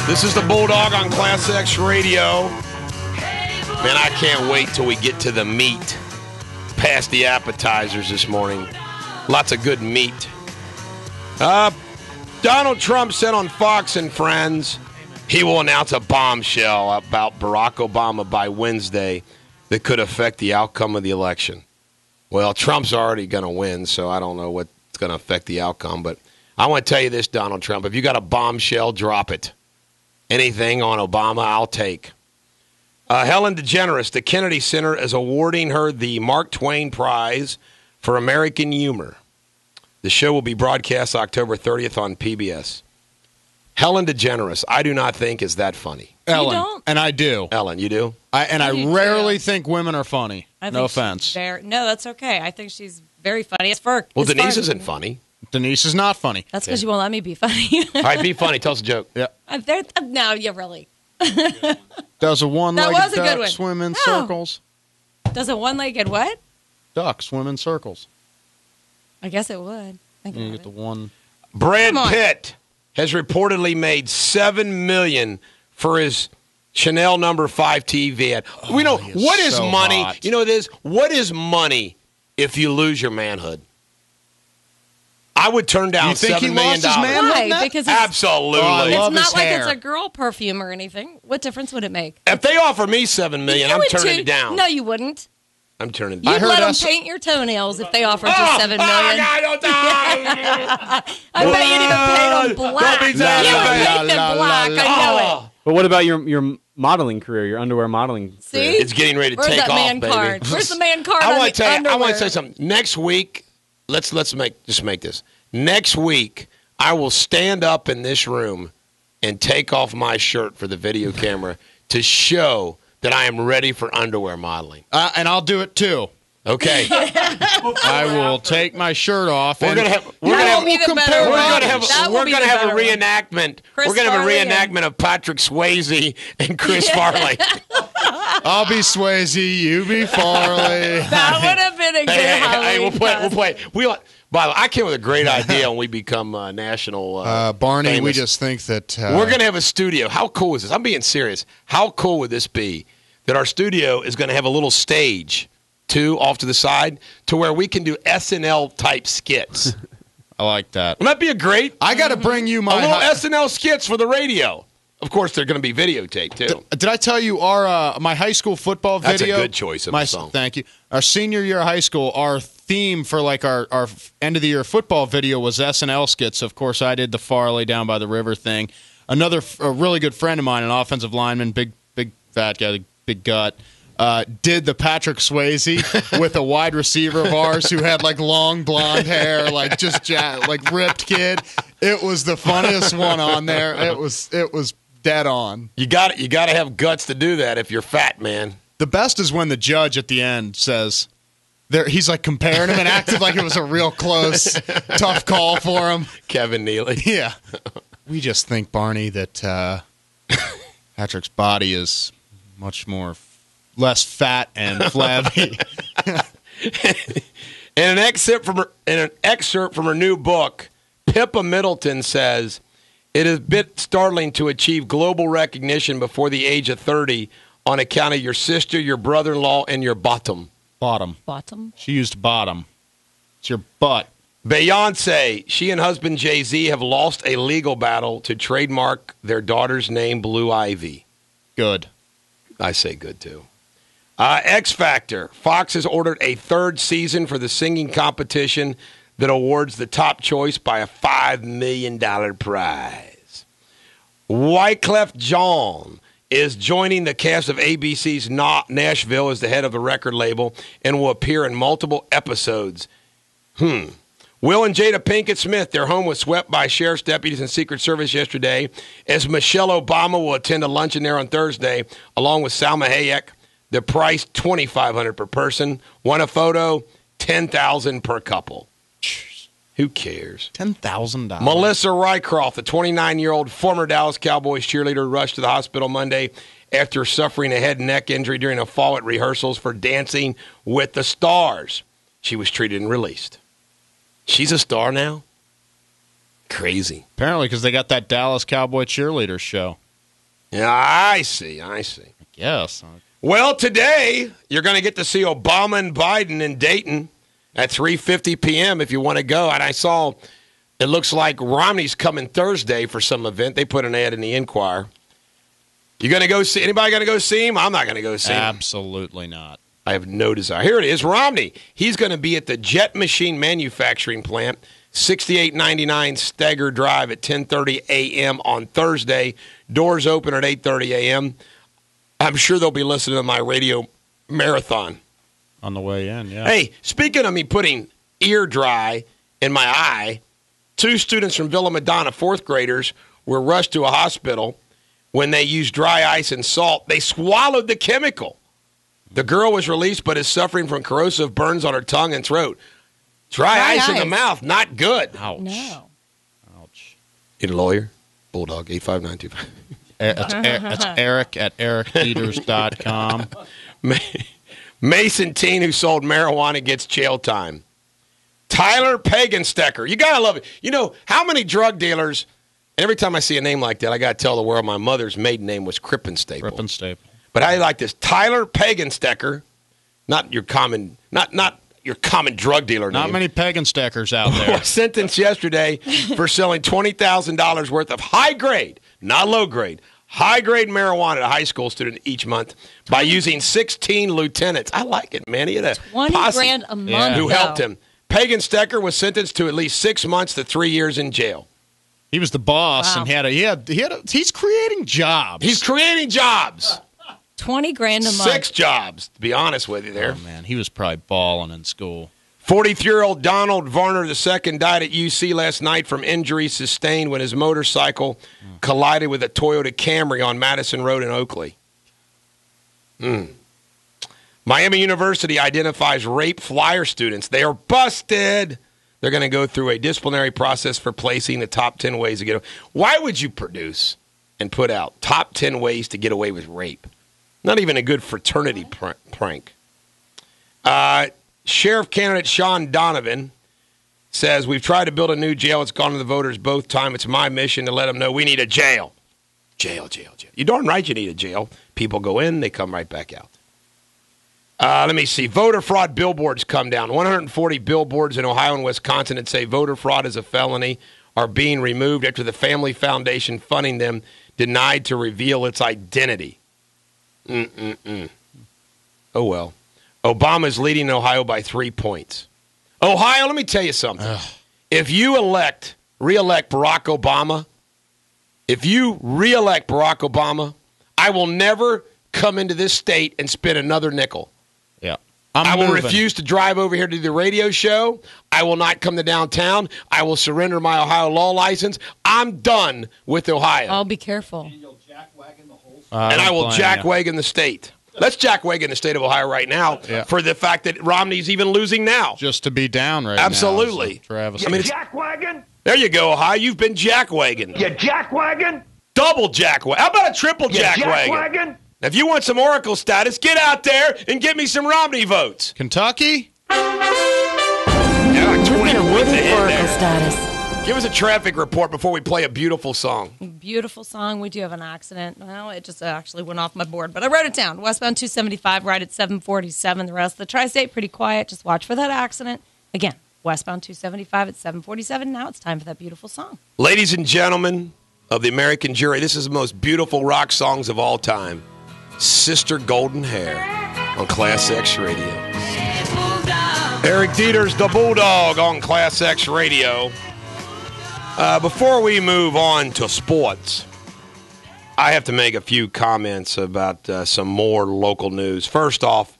This is the Bulldog on Class X Radio. Man, I can't wait till we get to the meat. Past the appetizers this morning. Lots of good meat. Donald Trump said on Fox and Friends he will announce a bombshell about Barack Obama by Wednesday that could affect the outcome of the election. Well, Trump's already going to win, so I don't know what's going to affect the outcome. But I want to tell you this, Donald Trump. If you got a bombshell, drop it. Anything on Obama, I'll take. Helen DeGeneres, the Kennedy Center, is awarding her the Mark Twain Prize for American Humor. The show will be broadcast October 30th on PBS. Helen DeGeneres, I do not think is that funny. Ellen, you don't? And I do. Ellen, you do? I rarely think women are funny. No offense. No, that's okay. I think she's very funny. Well, Denise isn't funny. Denise is not funny. That's because you won't let me be funny. All right, be funny. Tell us a joke. Yeah. No, you really. Does a one-legged duck one. swim in circles? Does a one-legged what? Duck swim in circles. I guess it would. You get the one. Brad Pitt has reportedly made $7 million for his Chanel No. 5 TV ad. We know what is so money. Hot. You know what it is? What is money if you lose your manhood? I would turn down $7 million. Why? Because absolutely. It's not like it's a girl perfume or anything. What difference would it make? If they offer me $7 million, I'm turning it down. No, you wouldn't. I'm turning it down. You'd let them paint your toenails if they offered you $7 million. I bet you'd even paint them black. You would paint them black. I know it. But what about your modeling career, your underwear modeling career? It's getting ready to take off, baby. Where's the man card I on want the underwear? I want to say something. Next week, let's make this. Next week, I will stand up in this room and take off my shirt for the video camera to show that I am ready for underwear modeling. And I'll do it too. Okay. I will take my shirt off. We're gonna have a reenactment. We're gonna have a reenactment of Patrick Swayze and Chris Farley. I'll be Swayze, you be Farley. That would have been a good Halloween. We'll play. By the way, I came with a great idea when we become national Barney, famous. we just think that... we're going to have a studio. How cool is this? I'm being serious. How cool would this be that our studio is going to have a little stage, too, off to the side, to where we can do SNL-type skits? I like that. Wouldn't that be a great... I got to bring you my... A little SNL skits for the radio. Of course, they're going to be videotaped, too. Did I tell you my high school football video? That's a good choice of a song. Thank you. Our senior year of high school, our theme for like our end-of-the-year football video was SNL skits. Of course, I did the Farley down by the river thing. A really good friend of mine, an offensive lineman, big fat guy, big gut, did the Patrick Swayze with a wide receiver of ours who had like long blonde hair, like just like ripped kid. It was the funniest one on there. It was dead on. You got to have guts to do that if you're fat, man. The best is when the judge at the end says, he's like comparing him and acted like it was a real close, tough call for him. Kevin Neely. Yeah. We just think, Barney, that Patrick's body is much less fat and flabby. In an excerpt from her new book, Pippa Middleton says, "It is a bit startling to achieve global recognition before the age of 30 on account of your sister, your brother-in-law, and your bottom." Bottom? She used bottom. It's your butt. Beyonce, she and husband Jay-Z have lost a legal battle to trademark their daughter's name, Blue Ivy. Good. I say good, too. X Factor. Fox has ordered a third season for the singing competition that awards the top choice by a $5 million prize. Wyclef Jean is joining the cast of ABC's Nashville as the head of the record label and will appear in multiple episodes. Will and Jada Pinkett Smith, their home was swept by sheriff's deputies and Secret Service yesterday, as Michelle Obama will attend a luncheon there on Thursday, along with Salma Hayek. The price, $2,500 per person. Want a photo? $10,000 per couple. Who cares? $10,000. Melissa Rycroft, the 29-year-old former Dallas Cowboys cheerleader, rushed to the hospital Monday after suffering a head and neck injury during a fall at rehearsals for Dancing with the Stars. She was treated and released. She's a star now? Crazy. Apparently, because they got that Dallas Cowboy cheerleader show. Yeah, I see. Yes. Well, today you're going to get to see Obama and Biden in Dayton at 3:50 p.m. if you want to go. And I saw it looks like Romney's coming Thursday for some event. They put an ad in the Enquirer. You going to go see? Anybody going to go see him? I'm not going to go see him. Absolutely not. I have no desire. Here it is, Romney. He's going to be at the Jet Machine Manufacturing Plant, 6899 Steger Drive at 10:30 a.m. on Thursday. Doors open at 8:30 a.m. I'm sure they'll be listening to my radio marathon. On the way in, yeah. Hey, speaking of me putting ear dry in my eye, 2 students from Villa Madonna, 4th graders, were rushed to a hospital when they used dry ice and salt. They swallowed the chemical. The girl was released but is suffering from corrosive burns on her tongue and throat. Dry ice in the mouth, not good. Ouch. No. Ouch. Need a lawyer? Bulldog, 85925. That's Eric at ericdeters.com. Mason teen who sold marijuana gets jail time. Tyler Pagenstecker. You got to love it. You know, how many drug dealers, every time I see a name like that, I got to tell the world my mother's maiden name was Krippenstapel. But I like this. Tyler Pagenstecker, not your common drug dealer name. Not many Pagensteckers out there. Was sentenced yesterday for selling $20,000 worth of high-grade, not low-grade, high-grade marijuana to a high school student each month by using 16 lieutenants. I like it, man. He had a 20 grand a month, who helped him. Pagenstecker was sentenced to at least 6 months to 3 years in jail. He was the boss, Wow. and he's creating jobs. He's creating jobs. 20 grand a month. 6 jobs, to be honest with you there. Oh, man, he was probably balling in school. 43-year-old Donald Varner II died at UC last night from injuries sustained when his motorcycle collided with a Toyota Camry on Madison Road in Oakley. Miami University identifies rape flyer students. They are busted. They're going to go through a disciplinary process for placing the top 10 ways to get away. Why would you produce and put out top 10 ways to get away with rape? Not even a good fraternity prank. Sheriff candidate Sean Donovan says, we've tried to build a new jail. It's gone to the voters both times. It's my mission to let them know we need a jail. Jail. You're darn right you need a jail. People go in, they come right back out. Let me see. Voter fraud billboards come down. 140 billboards in Ohio and Wisconsin that say voter fraud is a felony are being removed after the Family Foundation funding them denied to reveal its identity. Oh, well. Obama's leading Ohio by 3 points. Ohio, let me tell you something. If you re-elect Barack Obama, I will never come into this state and spend another nickel. Yeah. I will refuse to drive over here to do the radio show. I will not come to downtown. I will surrender my Ohio law license. I'm done with Ohio. Oh, be careful. And I will jackwagon the state. Let's jackwagon the state of Ohio right now for the fact that Romney's even losing now. Just to be down right Absolutely. now. Travis. Jackwagon? There you go, Ohio. You've been jackwagon. You jackwagon? Double jackwagon. How about a triple jackwagon? Jackwagon? If you want some Oracle status, get out there and get me some Romney votes. Kentucky? Yeah, like 20 points ahead Oracle there. status. Give us a traffic report before we play a beautiful song. Beautiful song. We do have an accident. Well, it just actually went off my board, but I wrote it down. Westbound 275 right at 747. The rest of the tri-state pretty quiet. Just watch for that accident. Again, westbound 275 at 747. Now it's time for that beautiful song. Ladies and gentlemen of the American jury, this is the most beautiful rock songs of all time. Sister Golden Hair on Class X Radio. Eric Deters, the Bulldog on Class X Radio. Before we move on to sports, I have to make a few comments about some more local news. First off,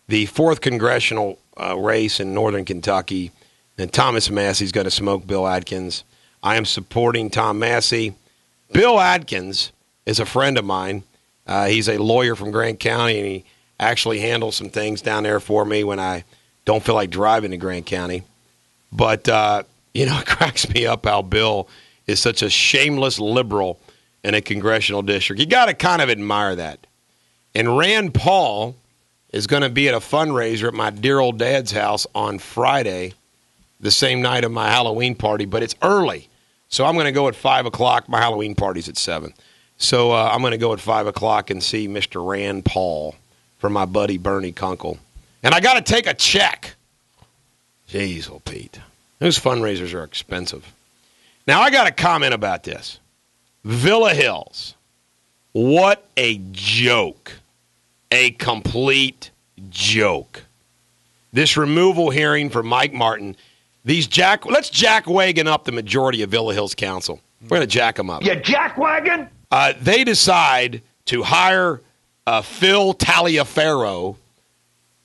the 4th congressional race in northern Kentucky, and Thomas Massey's going to smoke Bill Adkins. I am supporting Tom Massey. Bill Adkins is a friend of mine. He's a lawyer from Grant County, and he actually handles some things down there for me when I don't feel like driving to Grant County. But it cracks me up how Bill is such a shameless liberal in a congressional district. You got to kind of admire that. And Rand Paul is going to be at a fundraiser at my dear old dad's house on Friday, the same night of my Halloween party, but it's early. So I'm going to go at 5 o'clock. My Halloween party's at 7. So I'm going to go at 5 o'clock and see Mr. Rand Paul for my buddy Bernie Kunkel. And I got to take a check. Jeez, oh Pete. Those fundraisers are expensive. Now, I got to comment about this. Villa Hills. What a joke. A complete joke. This removal hearing for Mike Martin. Let's jack-wagon up the majority of Villa Hills Council. We're going to jack them up. You jackwagon? They decide to hire Phil Taliaferro,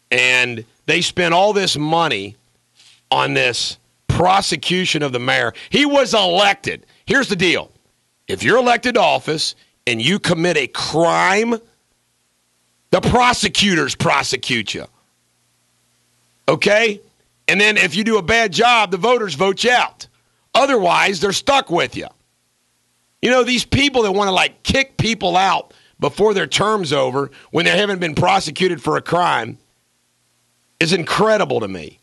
and they spend all this money on this prosecution of the mayor. He was elected. Here's the deal. If you're elected to office and you commit a crime, the prosecutors prosecute you. Okay? And then if you do a bad job, the voters vote you out. Otherwise, they're stuck with you. You know, these people that want to, kick people out before their term's over when they haven't been prosecuted for a crime is incredible to me.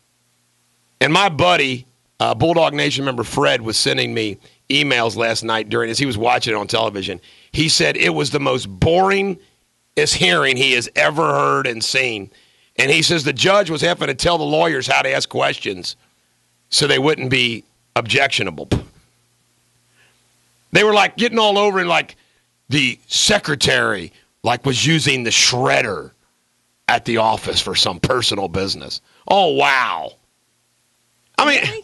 And my buddy, Bulldog Nation member Fred, was sending me emails last night as he was watching it on television. He said it was the most boringest hearing he has ever heard and seen. And he says the judge was having to tell the lawyers how to ask questions so they wouldn't be objectionable. They were getting all over and the secretary was using the shredder at the office for some personal business. Oh, wow. I mean, really?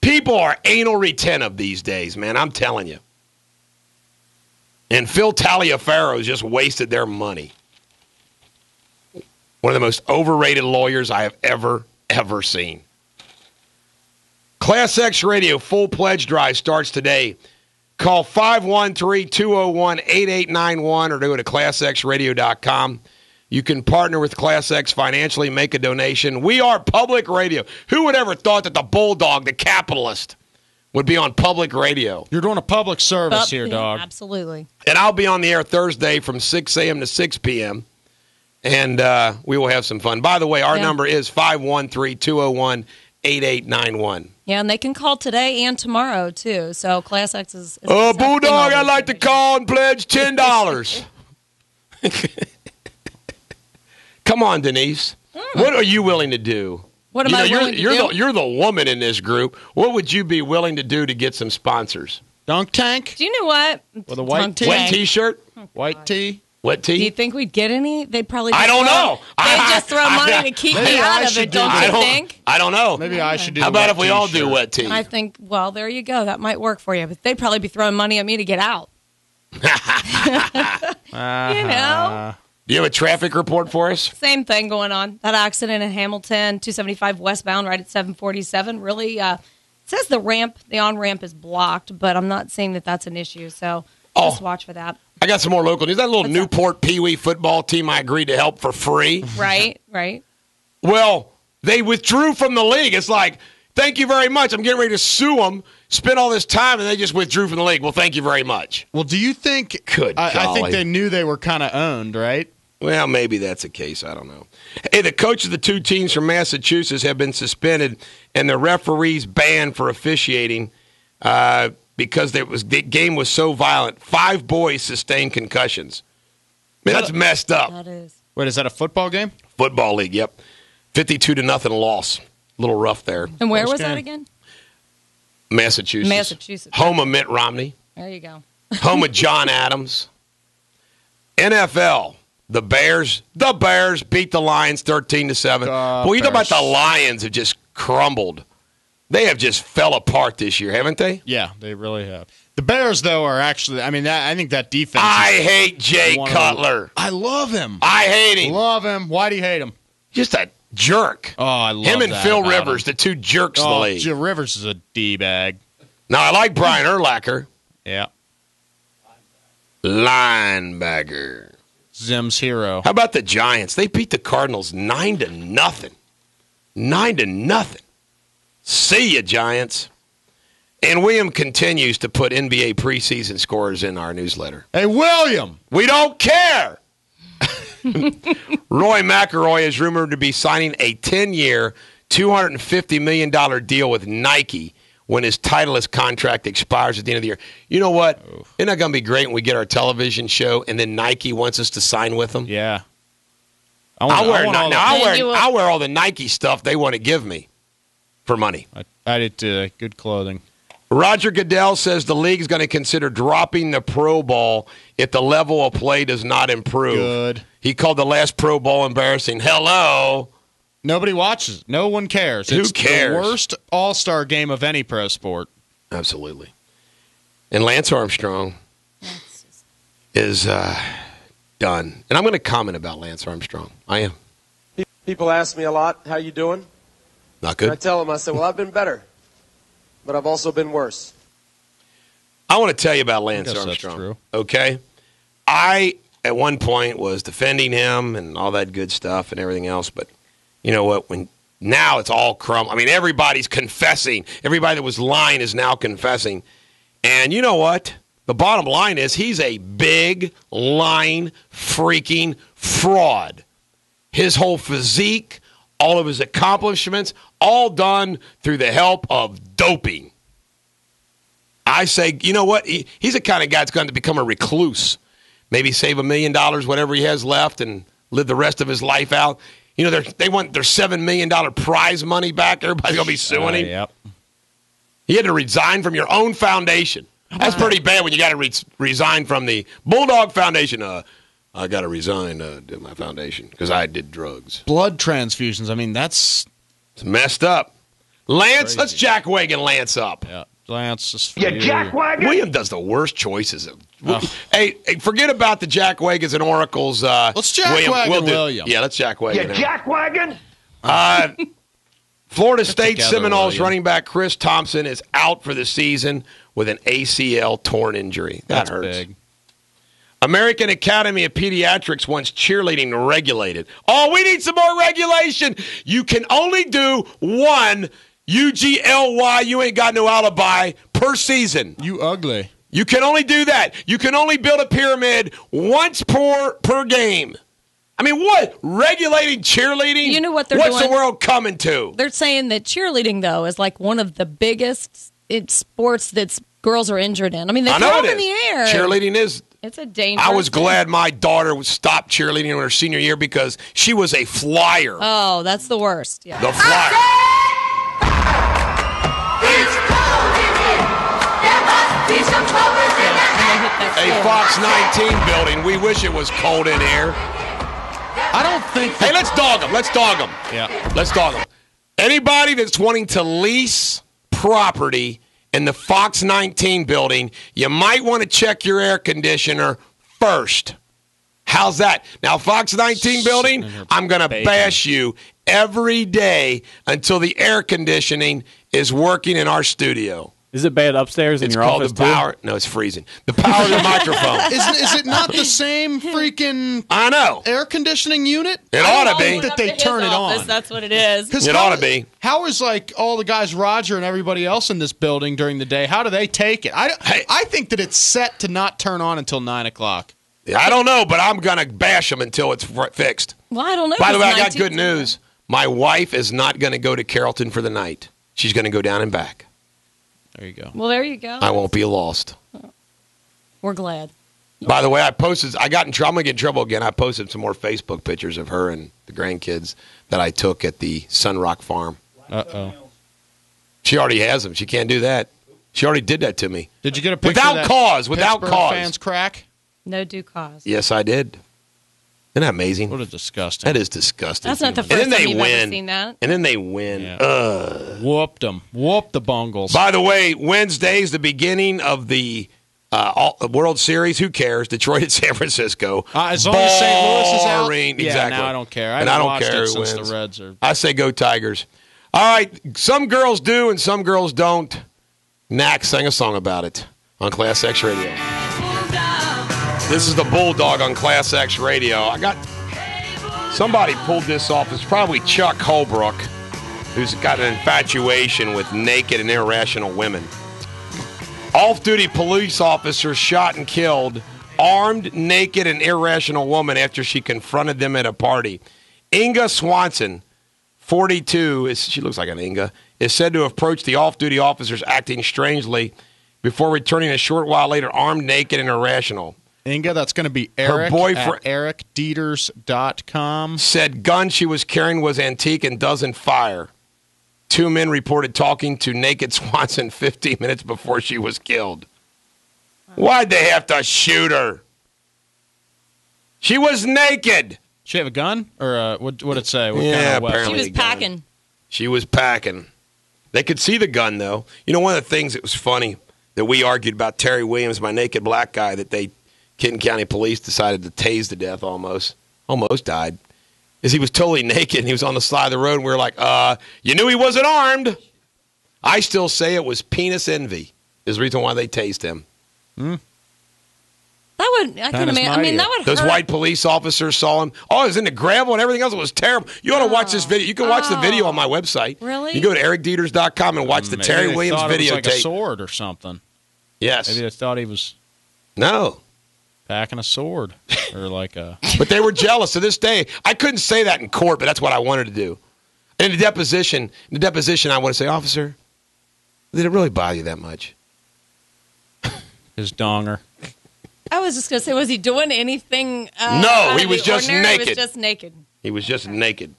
People are anal retentive these days, man. I'm telling you. And Phil Taliaferro just wasted their money. One of the most overrated lawyers I have ever seen. Class X Radio full pledge drive starts today. Call 513-201-8891 or go to classxradio.com. You can partner with Class X financially, make a donation. We are public radio. Who would ever thought that the Bulldog, the capitalist, would be on public radio? You're doing a public service here, dog. Absolutely. And I'll be on the air Thursday from 6 a.m. to 6 p.m., and we will have some fun. By the way, our number is 513-201-8891. Yeah, and they can call today and tomorrow, too. So Class X is Bulldog, I'd like to call and pledge $10. Come on, Denise. What are you willing to do? What am I willing to do? You're the woman in this group. What would you be willing to do to get some sponsors? Dunk tank? Do you know what? With a white tee? Wet T-shirt? White tee? Wet tee? Do you think we'd get any? They'd probably I don't know. They'd just throw money to keep me out of it, don't you think? I don't know. Maybe I should do How about if we all do wet tea? I think, well, there you go. That might work for you. But they'd probably be throwing money at me to get out. You know? Do you have a traffic report for us? Same thing going on. That accident in Hamilton, 275 westbound, right at 747. Really, it says the on-ramp is blocked, but I'm not saying that that's an issue. So just watch for that. I got some more local news. That little Newport Pee Wee football team I agreed to help for free. Right. Well, they withdrew from the league. It's like, thank you very much. I'm getting ready to sue them, spend all this time, and they just withdrew from the league. Well, thank you very much. Well, do you think I think they knew they were kind of owned, right? Well, maybe that's the case. I don't know. Hey, the coaches of the two teams from Massachusetts have been suspended and the referees banned for officiating because the game was so violent. 5 boys sustained concussions. Man, that's messed up. That is. Wait, is that a football game? Football league, yep. 52-0 loss. A little rough there. And where was that again? Massachusetts. Home of Mitt Romney. There you go. Home of John Adams. NFL. The Bears beat the Lions 13-7. Well, you know about the Lions have just crumbled. They have just fell apart this year, haven't they? Yeah, they really have. The Bears, though, are actually. I mean, I think that defense. I hate Jay Cutler. I love him. I hate him. Love him. Why do you hate him? Just a jerk. Oh, I love him and that Phil Rivers, the two jerks in the league. Rivers is a D-bag. Now, I like Brian Urlacher. Yeah. Linebacker. Zim's hero. How about the Giants? They beat the Cardinals 9-0. 9-0. See ya, Giants. And William continues to put NBA preseason scores in our newsletter. Hey, William! We don't care! Roy McIlroy is rumored to be signing a 10-year, $250 million deal with Nike when his Titleist contract expires at the end of the year. You know what? Isn't that going to be great when we get our television show and then Nike wants us to sign with them? Yeah. I'll wear all the Nike stuff they want to give me for money. I did good clothing. Roger Goodell says the league is going to consider dropping the Pro Bowl if the level of play does not improve. Good. He called the last Pro Bowl embarrassing. Hello. Nobody watches. No one cares. Who It's cares? the worst all-star game of any pro sport. Absolutely. And Lance Armstrong is done. And I'm going to comment about Lance Armstrong. I am. People ask me a lot, how you doing? Not And I good. tell them, I say, well, I've been better, but I've also been worse. I want to tell you about Lance guess that's Armstrong. true. Okay? I, at one point, was defending him and all that good stuff and everything else, but you know what? Now it's all I mean, everybody's confessing. Everybody that was lying is now confessing. And you know what? The bottom line is he's a big, lying, freaking fraud. His whole physique, all of his accomplishments, all done through the help of doping. I say, you know what? He's the kind of guy that's going to become a recluse. Maybe save $1 million, whatever he has left, and live the rest of his life out. You know, they want their $7 million prize money back. Everybody's going to be suing him. Yep. He had to resign from your own foundation. That's pretty bad when you got to resign from the Bulldog Foundation. I got to resign to my foundation because I did drugs. Blood transfusions. I mean, that's It's messed up. Lance, crazy. let's Jack Wagon Lance up. yeah. Lance is You jackwagon. William does the worst choices. Hey, forget about the Jack Wagons and Oracles. Let's Jack Wagon William. Yeah, let's Jack You Wagon him. jackwagon. Florida State together, Seminoles William. running back Chris Thompson is out for the season with an ACL torn injury. That That's hurts. big. American Academy of Pediatrics wants cheerleading regulated. Oh, we need some more regulation. You can only do one UGLY, you ain't got no alibi, per season. You ugly. You can only do that. You can only build a pyramid once per game. I mean, what? Regulating cheerleading? You know what they're What's doing? the world coming to? They're saying that cheerleading, though, is like one of the biggest sports that girls are injured in. I mean, they I throw know them it in the is. air. Cheerleading is. It's a dangerous I was thing. glad my daughter stopped cheerleading in her senior year because she was a flyer. Oh, that's the worst. Yeah. The flyer. A Fox 19 building. We wish it was cold in here. I don't think. Hey, let's dog them. Let's dog them. Yeah. Let's dog them. Anybody that's wanting to lease property in the Fox 19 building, you might want to check your air conditioner first. How's that? Now, Fox 19 building, I'm going to bash you every day until the air conditioning is working in our studio. Is it bad upstairs in It's your called office the power. No, it's freezing. The power of the microphone. Is it not the same freaking I know. air conditioning unit? It ought to be. that they turn it on. That's what it is. 'Cause It how- ought to be. How is like all the guys, Roger and everybody else in this building during the day? How do they take it? I think that it's set to not turn on until 9 o'clock. I don't know, but I'm going to bash them until it's fixed. Well, I don't know. By the way, I It's got good 19. news. My wife is not going to go to Carrollton for the night. She's going to go down and back. There you go. Well, there you go. I won't be lost. We're glad. By the way, I'm going to get in trouble again. I posted some more Facebook pictures of her and the grandkids that I took at the Sunrock Farm. Uh-oh. She already has them. She can't do that. She already did that to me. Did you get a picture Without of that cause, without Pittsburgh cause. fans crack? No due cause. Yes, I did. Isn't that amazing? What a disgusting. That is disgusting. That's not the And first then they time you've win. ever seen that. And then they win. Yeah. Whooped them. Whooped the Bungles. By the way, Wednesday's the beginning of the World Series. Who cares? Detroit at San Francisco. As long as St. Louis is out. Boring. Yeah, Exactly. now I don't care. And I haven't don't watched care it who since wins. the Reds are. I say go Tigers. All right. Some girls do and some girls don't. Knack sang a song about it on Class X Radio. This is the Bulldog on Class X Radio. Somebody pulled this off. It's probably Chuck Holbrook, who's got an infatuation with naked and irrational women. Off-duty police officer shot and killed armed, naked, and irrational woman after she confronted them at a party. Inga Swanson, 42, she looks like an Inga, is said to have approached the off-duty officers acting strangely before returning a short while later armed, naked, and irrational. Inga, that's going to be Eric at ericdeters.com. Said gun she was carrying was antique and doesn't fire. 2 men reported talking to naked Swanson 15 minutes before she was killed. Why'd they have to shoot her? She was naked. She have a gun? Or what did it say? What Yeah, kind of weapon? apparently. She was packing. She was packing. They could see the gun, though. You know, one of the things that was funny that we argued about Terry Williams, my naked black guy, that they, Kenton County Police decided to tase to death almost died, is he was totally naked and he was on the side of the road and we were like, you knew he wasn't armed. I still say it was penis envy is the reason why they tased him. That would, I can imagine. I mean, that would Those hurt. white police officers saw him. Oh, it was in the gravel and everything else. It was terrible. You ought to watch this video. You can watch the video on my website. Really? You go to ericdeters.com and watch the Maybe Terry they Williams thought it was videotape. like a sword or something. Yes. Maybe they thought he was No. packing a sword or like a. But they were jealous to this day. I couldn't say that in court, but that's what I wanted to do. In the deposition, I want to say, officer, did it really bother you that much? His donger. I was just going to say, was he doing anything? No, he was just ordinary? naked. He was just naked. He was just naked.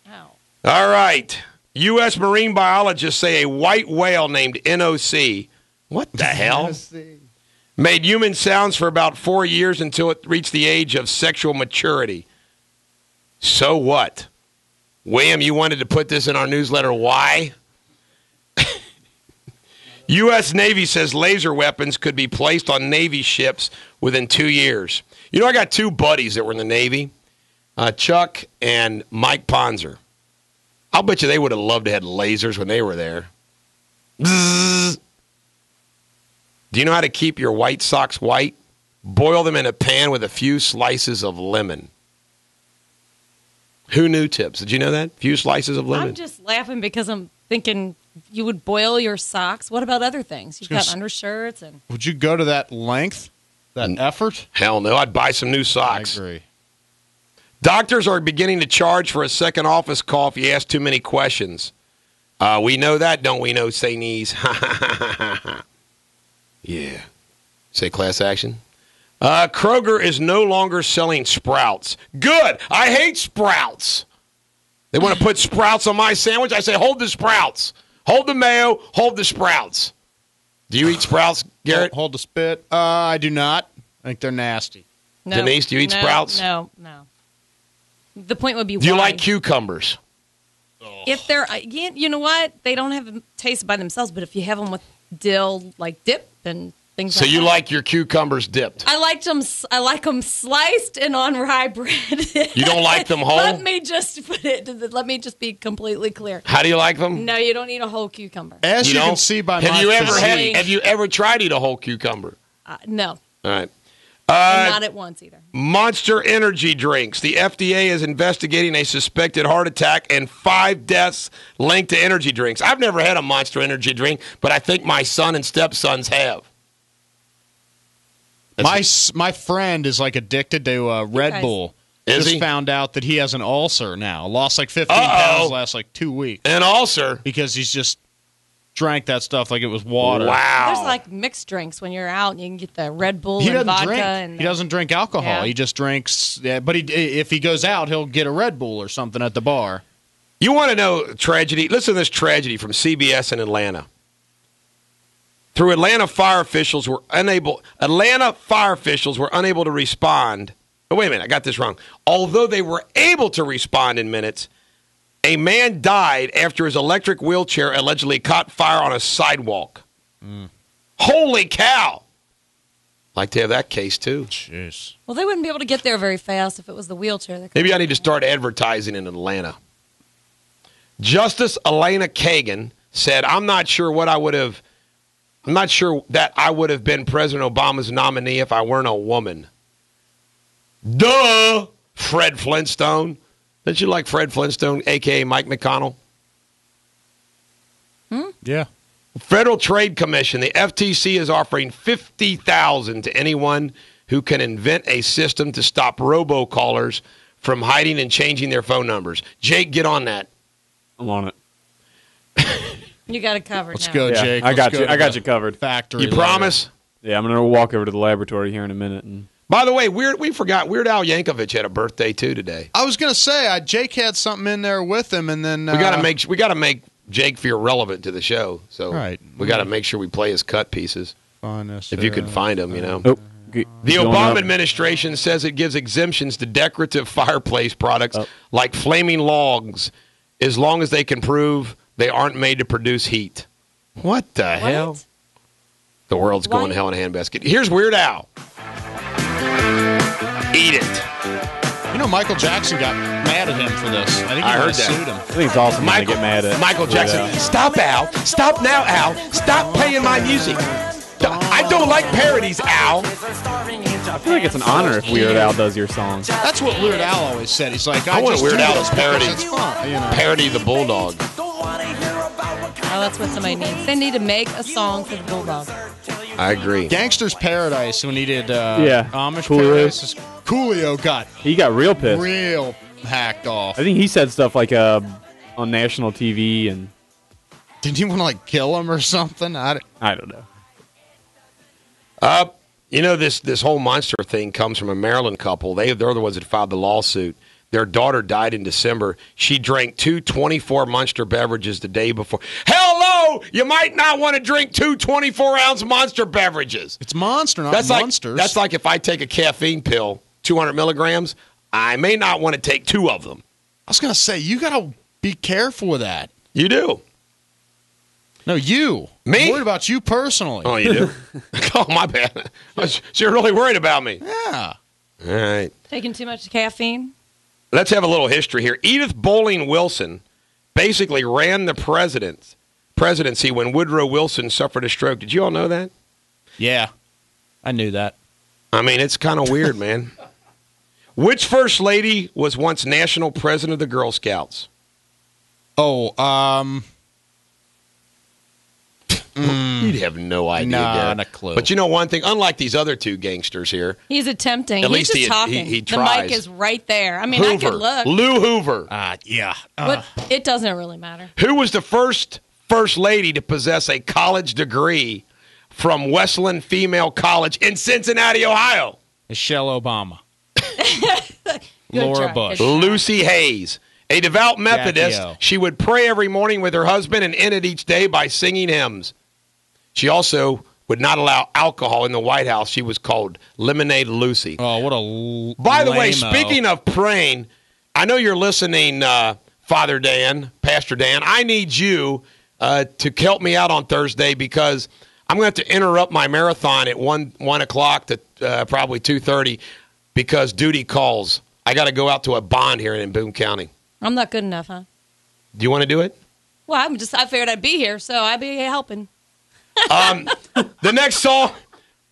Oh. All right. U.S. marine biologists say a white whale named NOC, what the hell, made human sounds for about 4 years until it reached the age of sexual maturity. So what? William, you wanted to put this in our newsletter. Why? U.S. Navy says laser weapons could be placed on Navy ships within 2 years. You know, I got two buddies that were in the Navy, Chuck and Mike Ponzer. I'll bet you they would have loved to have lasers when they were there. Bzzz. Do you know how to keep your white socks white? Boil them in a pan with a few slices of lemon. Who knew, Tips? Did you know that? Few slices of lemon. I'm just laughing because I'm thinking you would boil your socks. What about other things? You've got undershirts and. Would you go to that length, that effort? Hell no. I'd buy some new socks. I agree. Doctors are beginning to charge for a second office call if you ask too many questions. We know that, don't we, no Sainese? Yeah. Say class action. Kroger is no longer selling Sprouts. Good. I hate Sprouts. They want to put Sprouts on my sandwich. I say, hold the Sprouts. Hold the mayo. Hold the Sprouts. Do you eat Sprouts, Garrett? Hold the spit. I do not. I think they're nasty. No, Denise, do you eat Sprouts? No. The point would be Do you why. like cucumbers? If they're, you know what? They don't have a taste by themselves, but if you have them with dill, like dip and things So like you that. like your cucumbers dipped? I like them sliced and on rye bread. You don't like them whole? Let me just be completely clear. How do you like them? No, you don't eat a whole cucumber. As you don't? can see by have my you ever physique, have you ever tried to eat a whole cucumber? No, All right. and not at once either. Monster energy drinks. The FDA is investigating a suspected heart attack and 5 deaths linked to energy drinks. I've never had a Monster energy drink, but I think my son and stepsons have. my friend is like addicted to Red guys- Bull. Is Just he? found out that he has an ulcer now. Lost like 15 Uh-oh. pounds last like 2 weeks An ulcer. because he's just drank that stuff like it was water. Wow. There's like mixed drinks when you're out. You can get the Red Bull He and doesn't vodka. drink. And He doesn't drink alcohol. Yeah. He just drinks. Yeah, but if he goes out, he'll get a Red Bull or something at the bar. You want to know tragedy? Listen to this tragedy from CBS in Atlanta. Atlanta fire officials were unable to respond. Oh, wait a minute, I got this wrong. Although they were able to respond in minutes, a man died after his electric wheelchair allegedly caught fire on a sidewalk. Holy cow! Like to have that case, too. Jeez. Well, they wouldn't be able to get there very fast if it was the wheelchair. Maybe I need to start advertising in Atlanta. Justice Elena Kagan said, I'm not sure that I would have been President Obama's nominee if I weren't a woman. Duh! Fred Flintstone. Don't you like Fred Flintstone, a.k.a. Mike McConnell? Yeah. Federal Trade Commission, the FTC is offering $50,000 to anyone who can invent a system to stop robocallers from hiding and changing their phone numbers. Jake, get on that. I'm on it. You got it covered. Let's now. go, Yeah, Jake. I Let's got go you. to I got the you covered. Factory. You later. promise? Yeah, I'm gonna walk over to the laboratory here in a minute. And By the way, we forgot Weird Al Yankovic had a birthday too today. I was gonna say Jake had something in there with him, and then We got to make Jake feel relevant to the show. So Right. we got to make sure we play his cut pieces if you can find them. You know. oh, The going Obama up. administration says it gives exemptions to decorative fireplace products like flaming logs as long as they can prove they aren't made to produce heat. What the hell? What? The world's going to hell in a handbasket. Here's Weird Al. Eat it. You know, Michael Jackson got mad at him for this. I think he I heard might have that. sued him. I think it's awesome when they get mad at Michael Weird Jackson. Al. Stop, Al. Stop now, Al. Stop playing my music. I don't like parodies, Al. I feel like it's an honor if Weird Al does your song. That's what Weird Al always said. He's like, I want just Weird do Al this to parody. because it's fun, you know. Parody the Bulldog. Oh, that's what somebody needs. They need to make a song for the Bulldog. I agree. Gangster's Paradise, when he did Amish Coolio. Paradise, Coolio got He got real pissed. real hacked off. I think he said stuff like on national TV, and Didn't he want to like kill him or something? I don't know. You know, this whole monster thing comes from a Maryland couple. They're the ones that filed the lawsuit. Their daughter died in December. She drank 24 Monster beverages the day before. Hello! You might not want to drink 24-ounce Monster beverages. It's Monster, not That's Monsters. that's like if I take a caffeine pill, 200 milligrams, I may not want to take 2 of them. I was going to say, you got to be careful with that. You do. No, you. Me? I'm worried about you personally. Oh, you do? Oh, my bad. So you're really worried about me. Yeah. All right. Taking too much caffeine? Let's have a little history here. Edith Bowling Wilson basically ran the presidency when Woodrow Wilson suffered a stroke. Did you all know that? Yeah. I knew that. I mean, it's kind of weird, man. Which first lady was once national president of the Girl Scouts? Oh, You'd have no idea. Nah, Derek. not a clue. But you know one thing? Unlike these other two gangsters here, He's attempting. At He's least just he talking. he the tries. mic is right there. I mean, I could look. Lou Hoover. yeah. But it doesn't really matter. Who was the first lady to possess a college degree from Westland Female College in Cincinnati, Ohio? Michelle Obama. Good Laura try. Bush. Good try. Lucy Hayes. A devout Methodist, O. she would pray every morning with her husband and end it each day by singing hymns. She also would not allow alcohol in the White House. She was called Lemonade Lucy. Oh, what a By the way, lame-o. speaking of praying, I know you're listening, Father Dan, Pastor Dan. I need you to help me out on Thursday because I'm going to have to interrupt my marathon at 1 o'clock to probably 2:30 because duty calls. I got to go out to a bond here in Boone County. I'm not good enough, huh? Do you want to do it? Well, I figured I'd be here, so I'd be helping. The next song,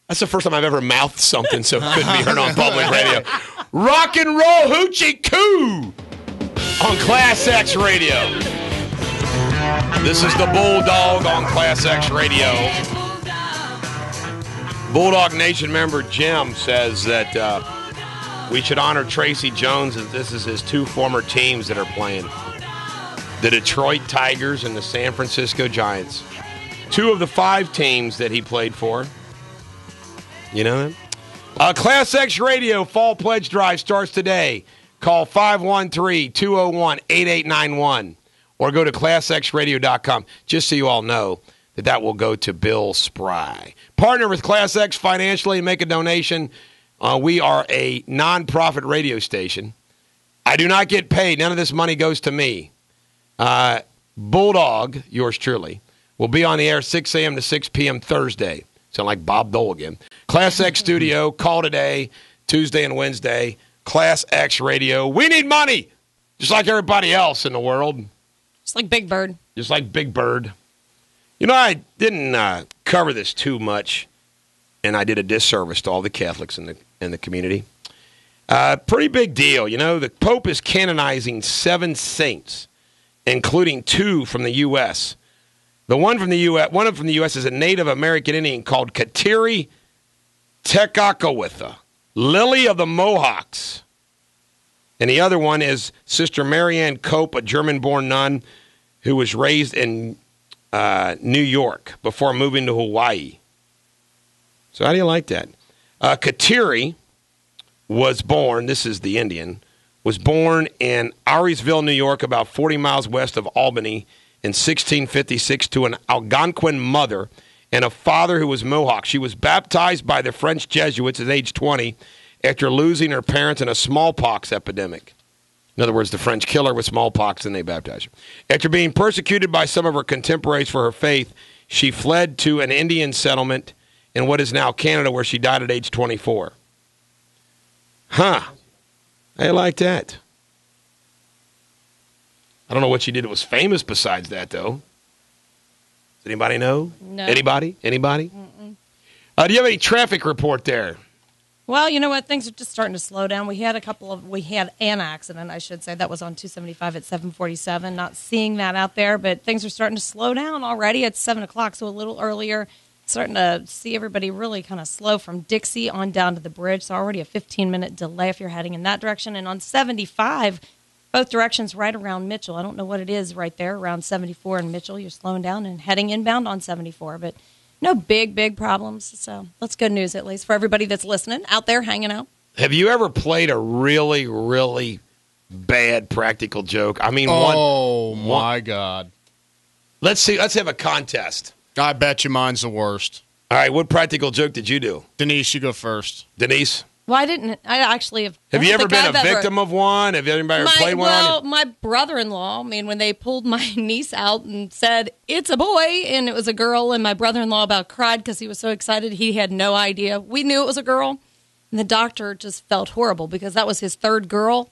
that's the first time I've ever mouthed something so it couldn't be heard on public radio. Rock and Roll Hoochie Coo on Class X Radio. This is the Bulldog on Class X Radio. Bulldog Nation member Jim says that we should honor Tracy Jones as this is his 2 former teams that are playing. The Detroit Tigers and the San Francisco Giants. 2 of the 5 teams that he played for. You know that? Class X Radio Fall Pledge Drive starts today. Call 513-201-8891 or go to classxradio.com just so you all know that will go to Bill Spry. Partner with Class X financially and make a donation. We are a non-profit radio station. I do not get paid. None of this money goes to me. Bulldog, yours truly, will be on the air 6 a.m. to 6 p.m. Thursday. Sound like Bob Dole again. Class X Studio, call today, Tuesday and Wednesday. Class X Radio. We need money, just like everybody else in the world. Just like Big Bird. Just like Big Bird. You know, I didn't cover this too much, and I did a disservice to all the Catholics in the community. Pretty big deal. You know, the Pope is canonizing 7 saints, including 2 from the U.S. One from the U.S. is a Native American Indian called Kateri Tekakwitha, Lily of the Mohawks. And the other one is Sister Marianne Cope, a German-born nun who was raised in New York before moving to Hawaii. So how do you like that? Kateri was born, this is the Indian, was born in Ariesville, New York, about 40 miles west of Albany in 1656 to an Algonquin mother and a father who was Mohawk. She was baptized by the French Jesuits at age 20 after losing her parents in a smallpox epidemic. In other words, the French kill her with smallpox and they baptize her. After being persecuted by some of her contemporaries for her faith, she fled to an Indian settlement in what is now Canada, where she died at age 24. Huh. I like that. I don't know what she did that was famous besides that, though. Does anybody know? No. Anybody? Do you have any traffic report there? Well, you know what? Things are just starting to slow down. We had an accident, I should say. That was on 275 at 747. Not seeing that out there, but things are starting to slow down already. It's 7 o'clock, so a little earlier. Starting to see everybody really kind of slow from Dixie on down to the bridge. So already a 15-minute delay if you're heading in that direction. And on 75, both directions right around Mitchell. I don't know what it is right there around 74 and Mitchell. You're slowing down and heading inbound on 74, but no big problems. So that's good news, at least for everybody that's listening out there hanging out. Have you ever played a really, really bad practical joke? I mean, my God. Let's see. Let's have a contest. I bet you mine's the worst. All right, what practical joke did you do? Denise, you go first. Denise? Well, I actually have. Have you ever been a victim of one? Have you ever played one? Well, my brother-in-law, when they pulled my niece out and said, it's a boy, and it was a girl, and my brother-in-law about cried because he was so excited. He had no idea. We knew it was a girl, and the doctor just felt horrible because that was his third girl.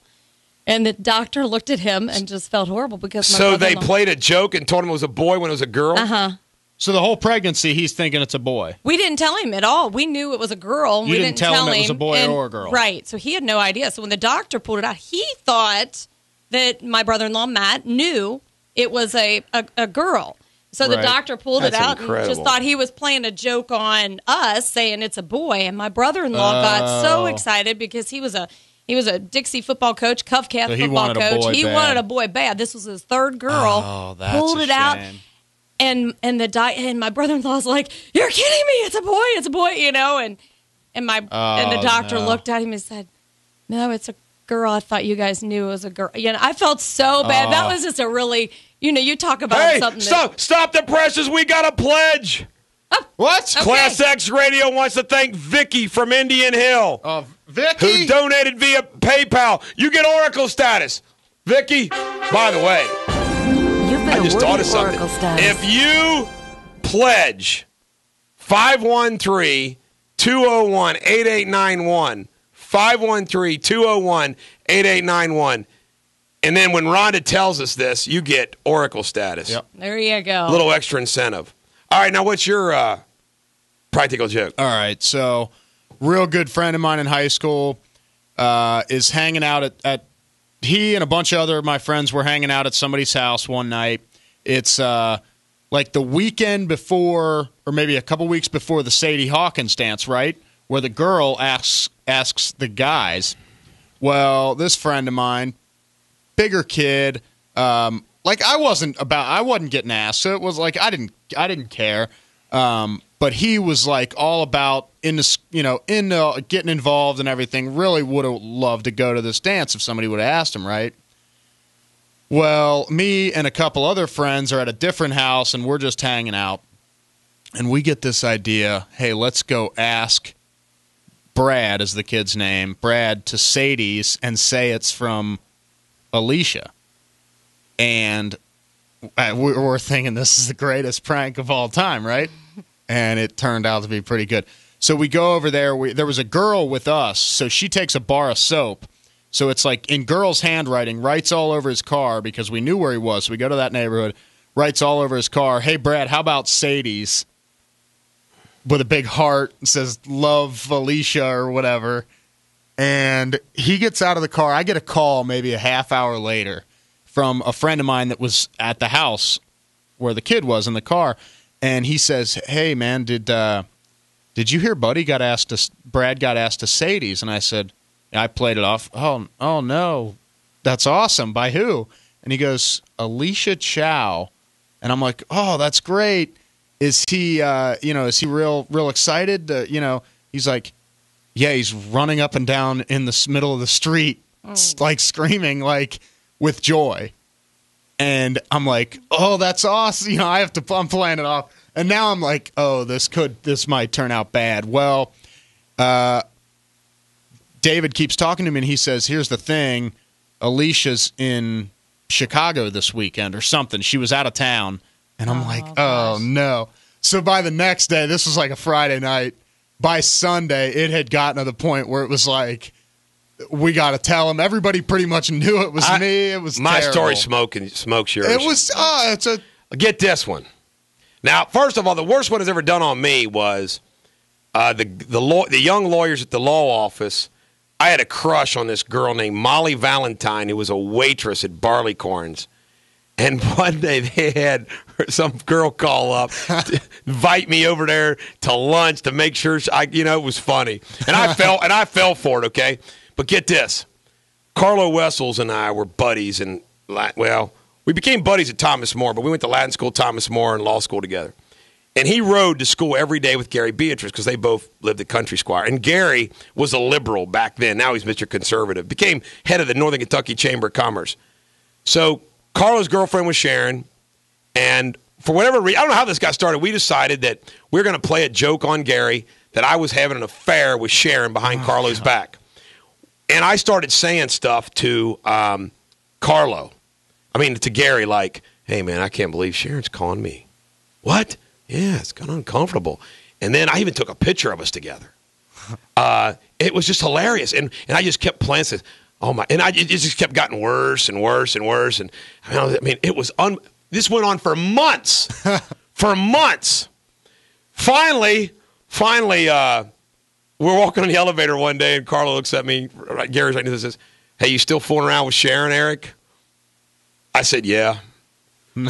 And the doctor looked at him and just felt horrible because my So they brother-in-law- played a joke and told him it was a boy when it was a girl? Uh-huh. So the whole pregnancy, he's thinking it's a boy. We didn't tell him at all. We knew it was a girl. You we didn't tell him it was a boy and- or a girl. Right. So he had no idea. So when the doctor pulled it out, he thought that my brother-in-law, Matt, knew it was a girl. So the Right. doctor pulled That's it out and incredible. just thought he was playing a joke on us, saying it's a boy. And my brother-in-law got so excited because he was a Dixie football coach, Cov Cat So he football wanted a coach. boy He bad. wanted a boy bad. This was his third girl. Oh, that's pulled a it out. shame. And my brother-in-law's like, "You're kidding me! It's a boy, and the doctor looked at him and said, "No, it's a girl. I thought you guys knew it was a girl." I felt so bad. That was just a really, you talk about Hey, something. stop the presses. We got a pledge. What? Okay. Class X Radio wants to thank Vicky from Indian Hill, Vicky? who donated via PayPal. You get Oracle status. Vicky, by the way, You've been I just thought of something. Oracle status. If you pledge 513-201-8891, 513-201-8891, and then when Rhonda tells us this, you get Oracle status. Yep. There you go. A little extra incentive. All right, now what's your practical joke? All right, so real good friend of mine in high school is hanging out at he and a bunch of other of my friends were hanging out at somebody's house one night. It's like the weekend before, or maybe a couple weeks before the Sadie Hawkins dance, right? Where the girl asks the guys. Well, this friend of mine, bigger kid, like I wasn't getting asked, so it was like I didn't care. But he was like all about into getting involved and everything. Really would have loved to go to this dance if somebody would have asked him, right? Well, me and a couple other friends are at a different house and we're just hanging out. And we get this idea, hey, let's go ask Brad, is the kid's name, Brad, to Sadie's and say it's from Alicia. And we're thinking this is the greatest prank of all time, right? And it turned out to be pretty good. So we go over there. There was a girl with us, so she takes a bar of soap. So it's like in girl's handwriting, writes all over his car because we knew where he was. So we go to that neighborhood, writes all over his car, hey, Brad, how about Sadie's? With a big heart, says love Alicia or whatever. And he gets out of the car. I get a call maybe a half hour later from a friend of mine that was at the house where the kid was in the car. And he says, hey, man, did you hear Brad got asked to Sadie's? And I said, I played it off. Oh, no, that's awesome. By who? And he goes, Alicia Chow And I'm like, oh, that's great. Is he, is he real excited? He's like, yeah, he's running up and down in the middle of the street, like screaming, like with joy. And I'm like, oh, that's awesome. I'm playing it off. And now I'm like, oh, this might turn out bad. Well, David keeps talking to me and he says, here's the thing. Alicia's in Chicago this weekend or something. She was out of town. And I'm like, oh, no. So by the next day, this was like a Friday night. By Sunday, it had gotten to the point where it was like, we got to tell him. Everybody pretty much knew it was me. It was my terrible. story. Smokes yours. It was. Get this one. Now, first of all, the worst one has ever done on me was the young lawyers at the law office. I had a crush on this girl named Molly Valentine, who was a waitress at Barleycorns. And one day they had some girl call up to invite me over there to lunch to make sure it was funny. And I fell for it, okay? But get this. Carlo Wessels and I were buddies and we became buddies at Thomas More, but we went to Latin school, Thomas More, and law school together. And he rode to school every day with Gary Beatrice because they both lived at Country Squire. And Gary was a liberal back then. Now he's Mr. Conservative. Became head of the Northern Kentucky Chamber of Commerce. So Carlo's girlfriend was Sharon, and for whatever reason, I don't know how this got started, we decided that we were going to play a joke on Gary that I was having an affair with Sharon behind Carlo's back. And I started saying stuff to to Gary, like, hey, man, I can't believe Sharon's calling me. What? Yeah, it's kind of uncomfortable. And then I even took a picture of us together. It was just hilarious. And I just kept playing this. Oh my! And it just kept getting worse and worse and worse. And it was this went on for months, for months. Finally, we're walking on the elevator one day, and Carlo looks at me. Gary's right here and says, "Hey, you still fooling around with Sharon, Eric?" I said, "Yeah." And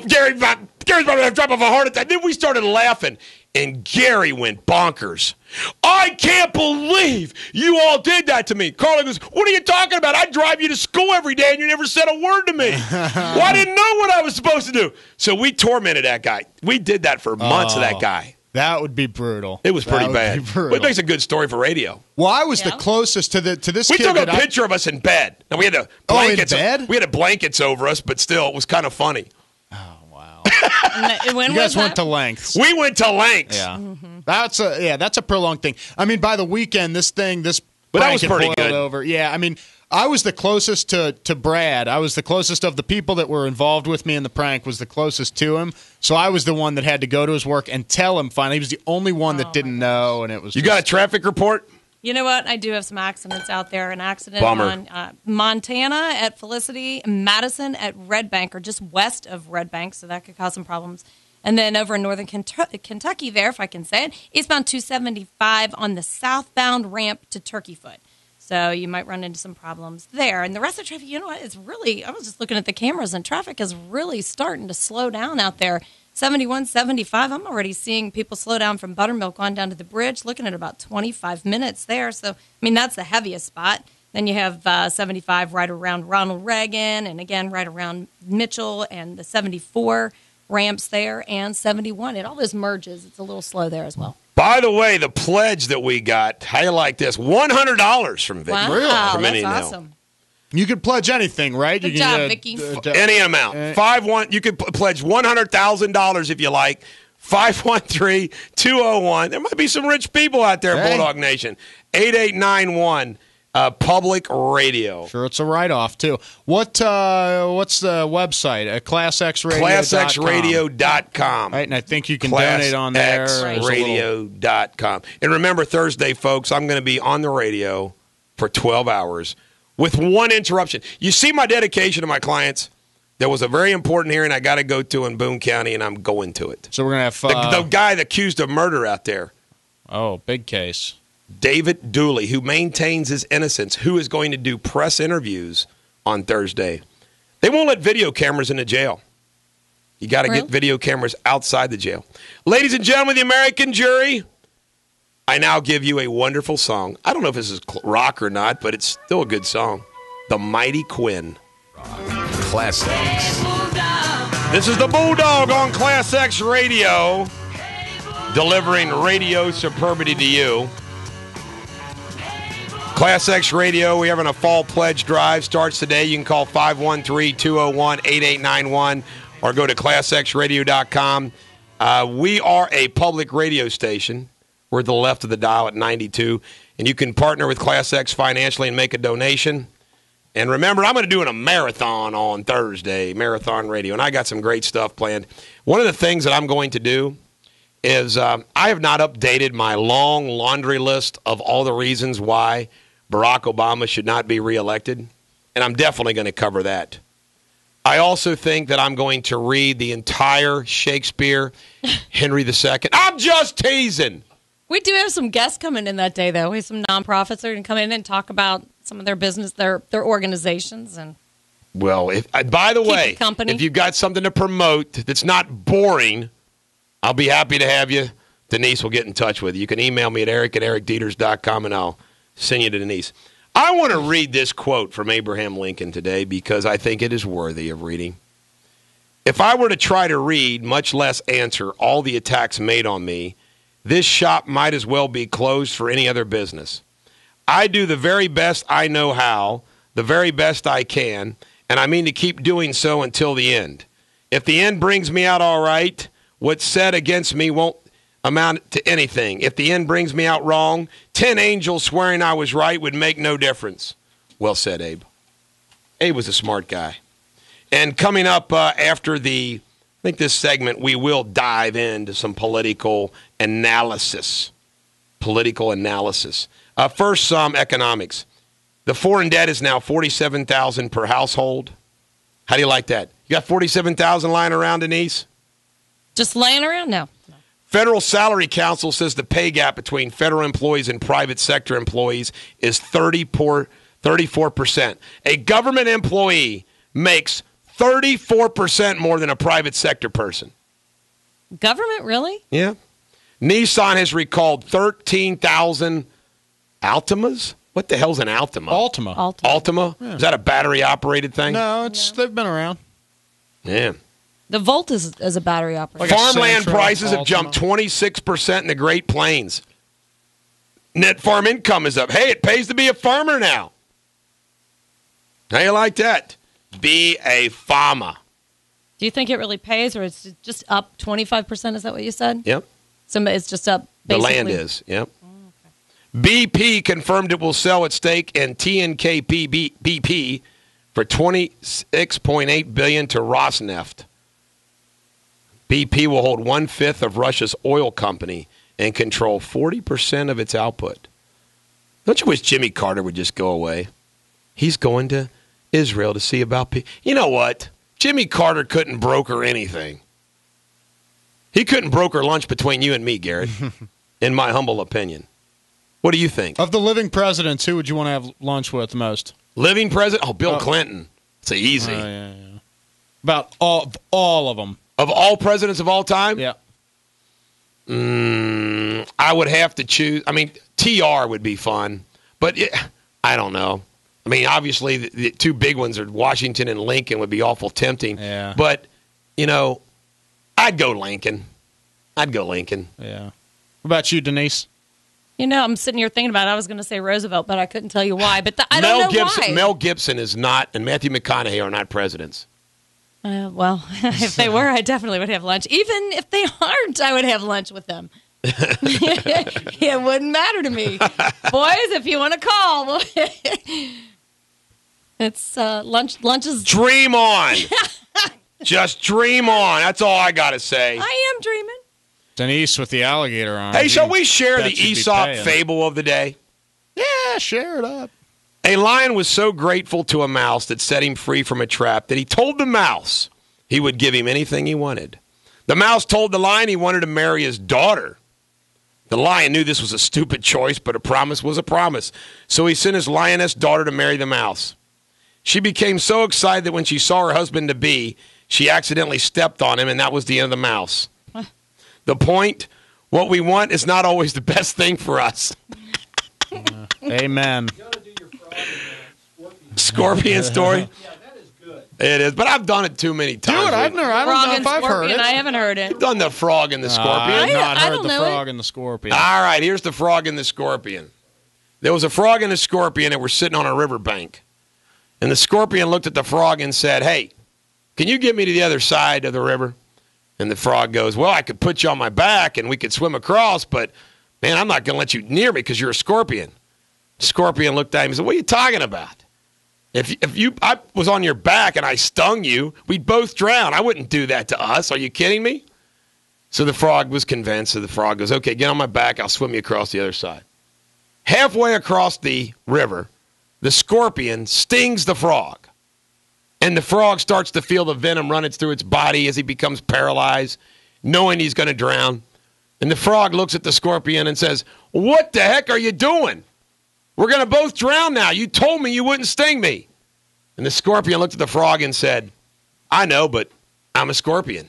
Gary's about to have a drop of a heart attack. Then we started laughing, and Gary went bonkers. I can't believe you all did that to me. Carlo goes, what are you talking about? I drive you to school every day, and you never said a word to me. Well, I didn't know what I was supposed to do. So we tormented that guy. We did that for months to that guy. That would be brutal. It was pretty bad. But it makes a good story for radio. Well, I was the closest to this we kid. We took a picture of us in bed. And we had the blankets. In bed? We had blankets over us, but still, it was kind of funny. When you guys went to lengths. We went to lengths. Yeah, that's a prolonged thing. I mean, by the weekend, but that was pretty good. Over. Yeah, I mean, I was the closest to Brad. I was the closest of the people that were involved with me in the prank. Was the closest to him. So I was the one that had to go to his work and tell him. Finally, he was the only one that didn't know, and it was. You got a traffic report? You know what? I do have some accidents out there. An accident on Montana at Felicity, Madison at Red Bank, or just west of Red Bank, so that could cause some problems. And then over in northern Kentucky there, if I can say it, eastbound 275 on the southbound ramp to Turkey Foot. So you might run into some problems there. And the rest of the traffic, you know what, I was just looking at the cameras, and traffic is really starting to slow down out there. 71, 75, I'm already seeing people slow down from Buttermilk on down to the bridge, looking at about 25 minutes there. So, that's the heaviest spot. Then you have 75 right around Ronald Reagan, and again right around Mitchell, and the 74 ramps there, and 71. It always merges. It's a little slow there as well. By the way, the pledge that we got, how you like this? $100 from Vicky. Wow, from that's awesome. You could pledge anything, right? Good job, Vicky. Any amount. You could pledge $100,000 if you like. 513-201. There might be some rich people out there, Bulldog Nation. 8891 Public Radio. Sure, it's a write-off, too. What's the website? ClassXradio.com. Right, and I think you can donate on there. ClassXradio.com. And remember, Thursday, folks, I'm going to be on the radio for 12 hours. With one interruption. You see my dedication to my clients? There was a very important hearing I got to go to in Boone County, and I'm going to it. So we're going to have the guy accused of murder out there. Oh, big case. David Dooley, who maintains his innocence, who is going to do press interviews on Thursday. They won't let video cameras in the jail. You got to get video cameras outside the jail. Ladies and gentlemen, the American jury, I now give you a wonderful song. I don't know if this is rock or not, but it's still a good song. The Mighty Quinn. Classics. This is the Bulldog on Class X Radio, delivering radio superbity to you. Class X Radio, we're having a fall pledge drive. Starts today. You can call 513-201-8891 or go to classxradio.com. We are a public radio station. We're at the left of the dial at 92. And you can partner with Class X financially and make a donation. And remember, I'm going to do a marathon on Thursday, Marathon Radio, and I got some great stuff planned. One of the things that I'm going to do is I have not updated my long laundry list of all the reasons why Barack Obama should not be reelected, and I'm definitely going to cover that. I also think that I'm going to read the entire Shakespeare, Henry II. I'm just teasing. We do have some guests coming in that day, though. We have some nonprofits that are going to come in and talk about some of their business, their organizations. And well, by the way, if you've got something to promote that's not boring, I'll be happy to have you. Denise will get in touch with you. You can email me at eric@ericdeters.com, and I'll send you to Denise. I want to read this quote from Abraham Lincoln today because I think it is worthy of reading. If I were to try to read, much less answer, all the attacks made on me, this shop might as well be closed for any other business. I do the very best I know how, the very best I can, and I mean to keep doing so until the end. If the end brings me out all right, what's said against me won't amount to anything. If the end brings me out wrong, 10 angels swearing I was right would make no difference. Well said, Abe. Abe was a smart guy. And coming up after I think this segment, we will dive into some political analysis. First, some economics. The foreign debt is now $47,000 per household. How do you like that? You got $47,000 lying around, Denise? just laying around? No. Federal Salary Council says the pay gap between federal employees and private sector employees is 34%. A government employee makes 34% more than a private sector person. Government, really? Yeah. Nissan has recalled 13,000 Altimas. What the hell's an Altima? Altima. Yeah. Is that a battery-operated thing? No, they've been around. Yeah. The Volt is a battery operator. Like Farmland prices have jumped 26% in the Great Plains. Net farm income is up. Hey, it pays to be a farmer now. How you like that? Be a farmer. Do you think it really pays, or it's just up 25%? Is that what you said? Yep. So it's just up The basically. land is, yep. BP confirmed it will sell its stake in TNKP BP for $26.8 billion to Rosneft. BP will hold 1/5 of Russia's oil company and control 40% of its output. Don't you wish Jimmy Carter would just go away? He's going to Israel to see about people. You know what? Jimmy Carter couldn't broker anything. He couldn't broker lunch between you and me, Garrett, in my humble opinion. What do you think? Of the living presidents, who would you want to have lunch with the most? Living president? Oh, Bill Clinton. It's easy. Yeah. About all of them. Of all presidents of all time? Yeah. I would have to choose. I mean, TR would be fun. But I don't know. I mean, obviously, the two big ones are Washington and Lincoln would be awful tempting. Yeah. But, I'd go Lincoln. Yeah. What about you, Denise? I'm sitting here thinking about it. I was going to say Roosevelt, but I couldn't tell you why. But I don't know why. Mel Gibson is not, and Matthew McConaughey are not presidents. Well, if they were, I definitely would have lunch. Even if they aren't, I would have lunch with them. It wouldn't matter to me. Boys, if you want to call. It's lunch is... Dream on. Just dream on. That's all I got to say. I am dreaming. Denise with the alligator arm. Hey, shall we share the Aesop fable of the day? Yeah, share it up. A lion was so grateful to a mouse that set him free from a trap that he told the mouse he would give him anything he wanted. The mouse told the lion he wanted to marry his daughter. The lion knew this was a stupid choice, but a promise was a promise. So he sent his lioness daughter to marry the mouse. She became so excited that when she saw her husband-to-be, she accidentally stepped on him, and that was the end of the mouse. The point, what we want is not always the best thing for us. Amen. Scorpion story? Yeah, that is good. It is, but I've done it too many times. it. I don't Frog know and if I've heard scorpion. it. I haven't heard it. Done the frog and the scorpion. I've not I heard don't the know frog it. and the scorpion. All right, here's the frog and the scorpion. There was a frog and a scorpion that were sitting on a riverbank. And the scorpion looked at the frog and said, hey, can you get me to the other side of the river? And the frog goes, well, I could put you on my back and we could swim across, but, man, I'm not going to let you near me because you're a scorpion. The scorpion looked at him and said, what are you talking about? If I was on your back and I stung you, we'd both drown. I wouldn't do that to us. Are you kidding me? So the frog was convinced. So the frog goes, okay, get on my back. I'll swim you across the other side. Halfway across the river, the scorpion stings the frog. And the frog starts to feel the venom running through its body as he becomes paralyzed, knowing he's going to drown. And the frog looks at the scorpion and says, what the heck are you doing? We're going to both drown now. You told me you wouldn't sting me. And the scorpion looked at the frog and said, I know, but I'm a scorpion.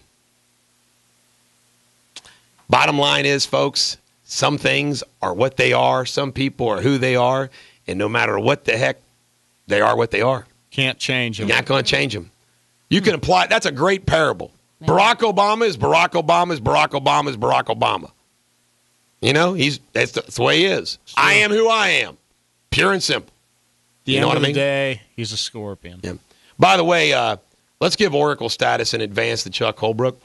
Bottom line is, folks, some things are what they are. Some people are who they are. And no matter what the heck, they are what they are. Can't change them. You're not going to change them. You can apply. That's a great parable. Barack Obama is Barack Obama is Barack Obama is Barack Obama. You know, that's the way he is. I am who I am. Pure and simple. The end of the day, he's a scorpion. Yeah. By the way, let's give Oracle status in advance to Chuck Holbrook.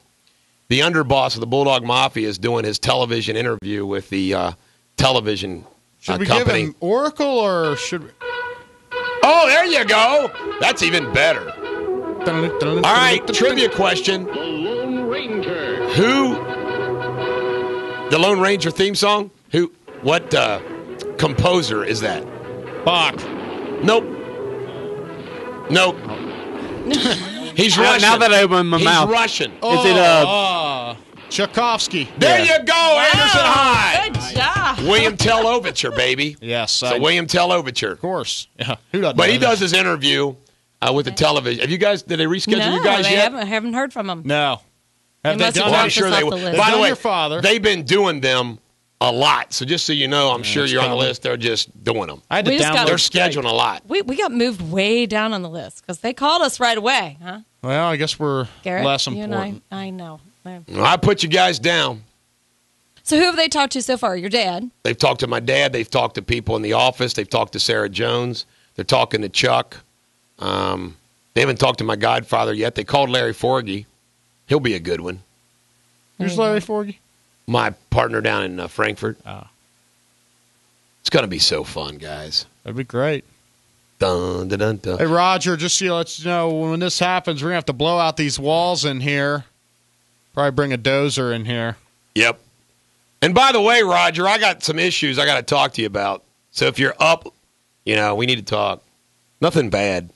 The underboss of the Bulldog Mafia is doing his television interview with the television Should we company. give him Oracle or should we? Oh, there you go. That's even better. All right, trivia question. The Lone Ranger. Who? The Lone Ranger theme song? Who? What composer is that? Bach. Nope. He's Russian. Now that I open my mouth. He's Russian. Is it Tchaikovsky. There you go, Anderson High. Good job. William Tell Overture, baby. Yes. So William Tell Overture. Of course. Yeah. Who doesn't But know he that? does his interview with the television. Have you guys? Did they reschedule No, you guys they yet? haven't heard from him. No. Have They they must have done Well, I'm dropped sure us they off will. the list. By the Done way, your father. they've been doing them a lot. So just so you know, I'm sure it's you're on the coming. list. They're just doing them. I had to We just got- They're download. scheduling a lot. We got moved way down on the list because they called us right away, huh? Well, I guess we're Garrett, less you important. and I know. I put you guys down. So who have they talked to so far? Your dad? They've talked to my dad. They've talked to people in the office. They've talked to Sarah Jones. They're talking to Chuck. They haven't talked to my godfather yet. They called Larry Forgy. He'll be a good one. Who's Larry Forgy? My partner down in Frankfurt. Oh. It's going to be so fun, guys. That'd be great. Dun, dun, dun, dun. Hey, Roger, just so you let you know, when this happens, we're going to have to blow out these walls in here. Probably bring a dozer in here. Yep. And by the way, Roger, I got some issues I got to talk to you about. So if you're up, we need to talk. Nothing bad.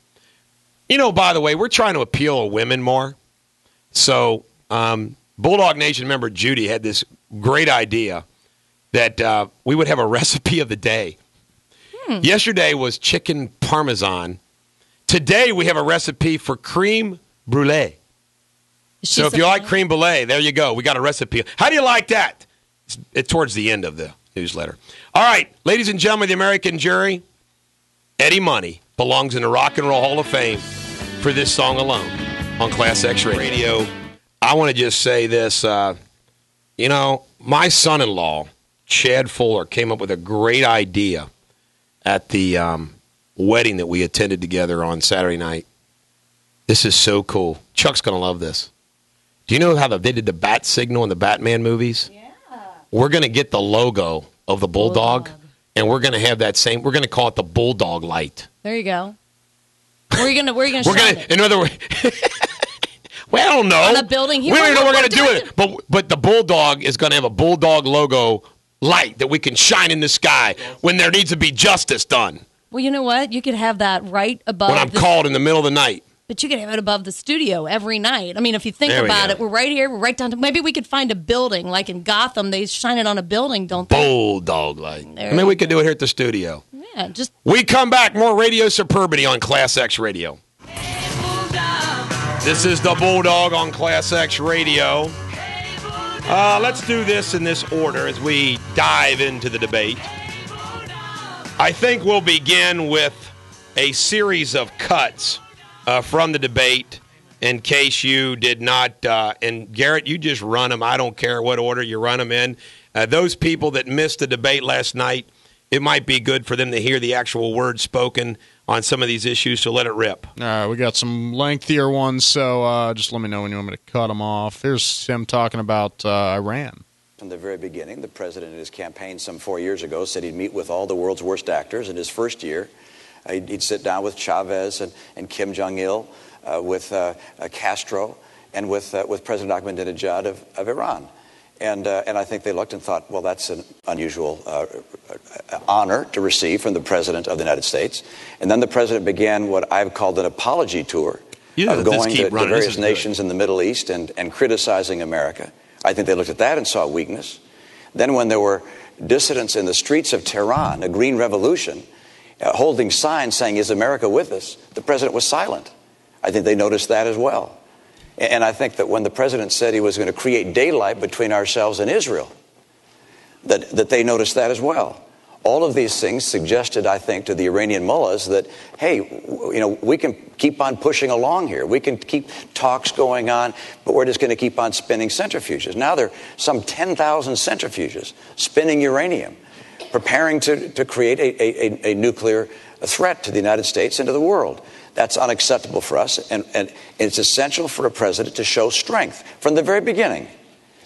By the way, we're trying to appeal to women more. So Bulldog Nation member Judy had this great idea that we would have a recipe of the day. Yesterday was chicken parmesan. Today we have a recipe for creme brulee. So if you like creme brulee, there you go. We got a recipe. How do you like that? It's towards the end of the newsletter. All right, ladies and gentlemen, the American jury, Eddie Money belongs in the Rock and Roll Hall of Fame for this song alone on Class X Radio. I want to just say this. My son-in-law, Chad Fuller, came up with a great idea at the wedding that we attended together on Saturday night. This is so cool. Chuck's going to love this. Do you know how they did the bat signal in the Batman movies? Yeah. We're going to get the logo of the Bulldog, and we're going to have that same. We're going to call it the Bulldog light. There you go. Where are you gonna shine it? In other words, well, I don't know. On a building here. We don't even know We're what we're going to do doing with it. But the Bulldog is going to have a Bulldog logo light that we can shine in the sky when there needs to be justice done. Well, you know what? You could have that right above. When I'm called in the middle of the night. But you could have it above the studio every night. I mean, if you think There we about go. it, we're right here. We're right down to. Maybe we could find a building like in Gotham. They shine it on a building, don't they? Bulldog light. There I mean, you we could do it here at the studio. Yeah, just We come back. More Radio Superbity on Class X Radio. This is the Bulldog on Class X Radio. Let's do this in this order as we dive into the debate. I think we'll begin with a series of cuts from the debate, in case you did not. And Garrett, you just run them. I don't care what order you run them in. Those people that missed the debate last night, it might be good for them to hear the actual words spoken on some of these issues, so let it rip. All right, we got some lengthier ones, so just let me know when you want me to cut them off. Here's him talking about Iran. From the very beginning, the president in his campaign some 4 years ago said he'd meet with all the world's worst actors. In his first year, he'd sit down with Chavez and Kim Jong-il, with Castro, and with President Ahmadinejad of Iran. And I think they looked and thought, well, that's an unusual honor to receive from the President of the United States. And then the President began what I've called an apology tour of going to various nations in the Middle East and criticizing America. I think they looked at that and saw weakness. Then when there were dissidents in the streets of Tehran, a green revolution, holding signs saying, "Is America with us?" the President was silent. I think they noticed that as well. And I think that when the President said he was going to create daylight between ourselves and Israel, that they noticed that as well. All of these things suggested, I think, to the Iranian mullahs that, hey, we can keep on pushing along here. We can keep talks going on, but we're just going to keep on spinning centrifuges. Now there are some 10,000 centrifuges spinning uranium, preparing to create a nuclear threat to the United States and to the world. That's unacceptable for us, and it's essential for a president to show strength from the very beginning,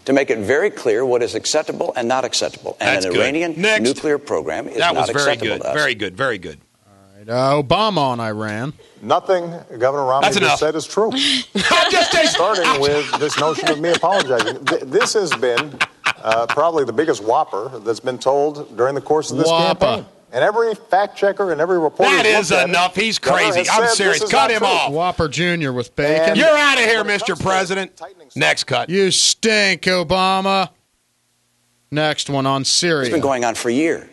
to make it very clear what is acceptable and not acceptable. And That's an good. Iranian nuclear program is not acceptable to us. Very good, very good. All right, Obama on Iran. Nothing Governor Romney just said is true. Starting with this notion of me apologizing. This has been probably the biggest whopper that's been told during the course of this campaign. And every fact checker and every reporter. That is enough. He's crazy. I'm serious. Cut him off. Whopper Jr. with bacon. You're out of here, Mr. President. Next cut. You stink, Obama. Next one on Syria. It's been going on for a year.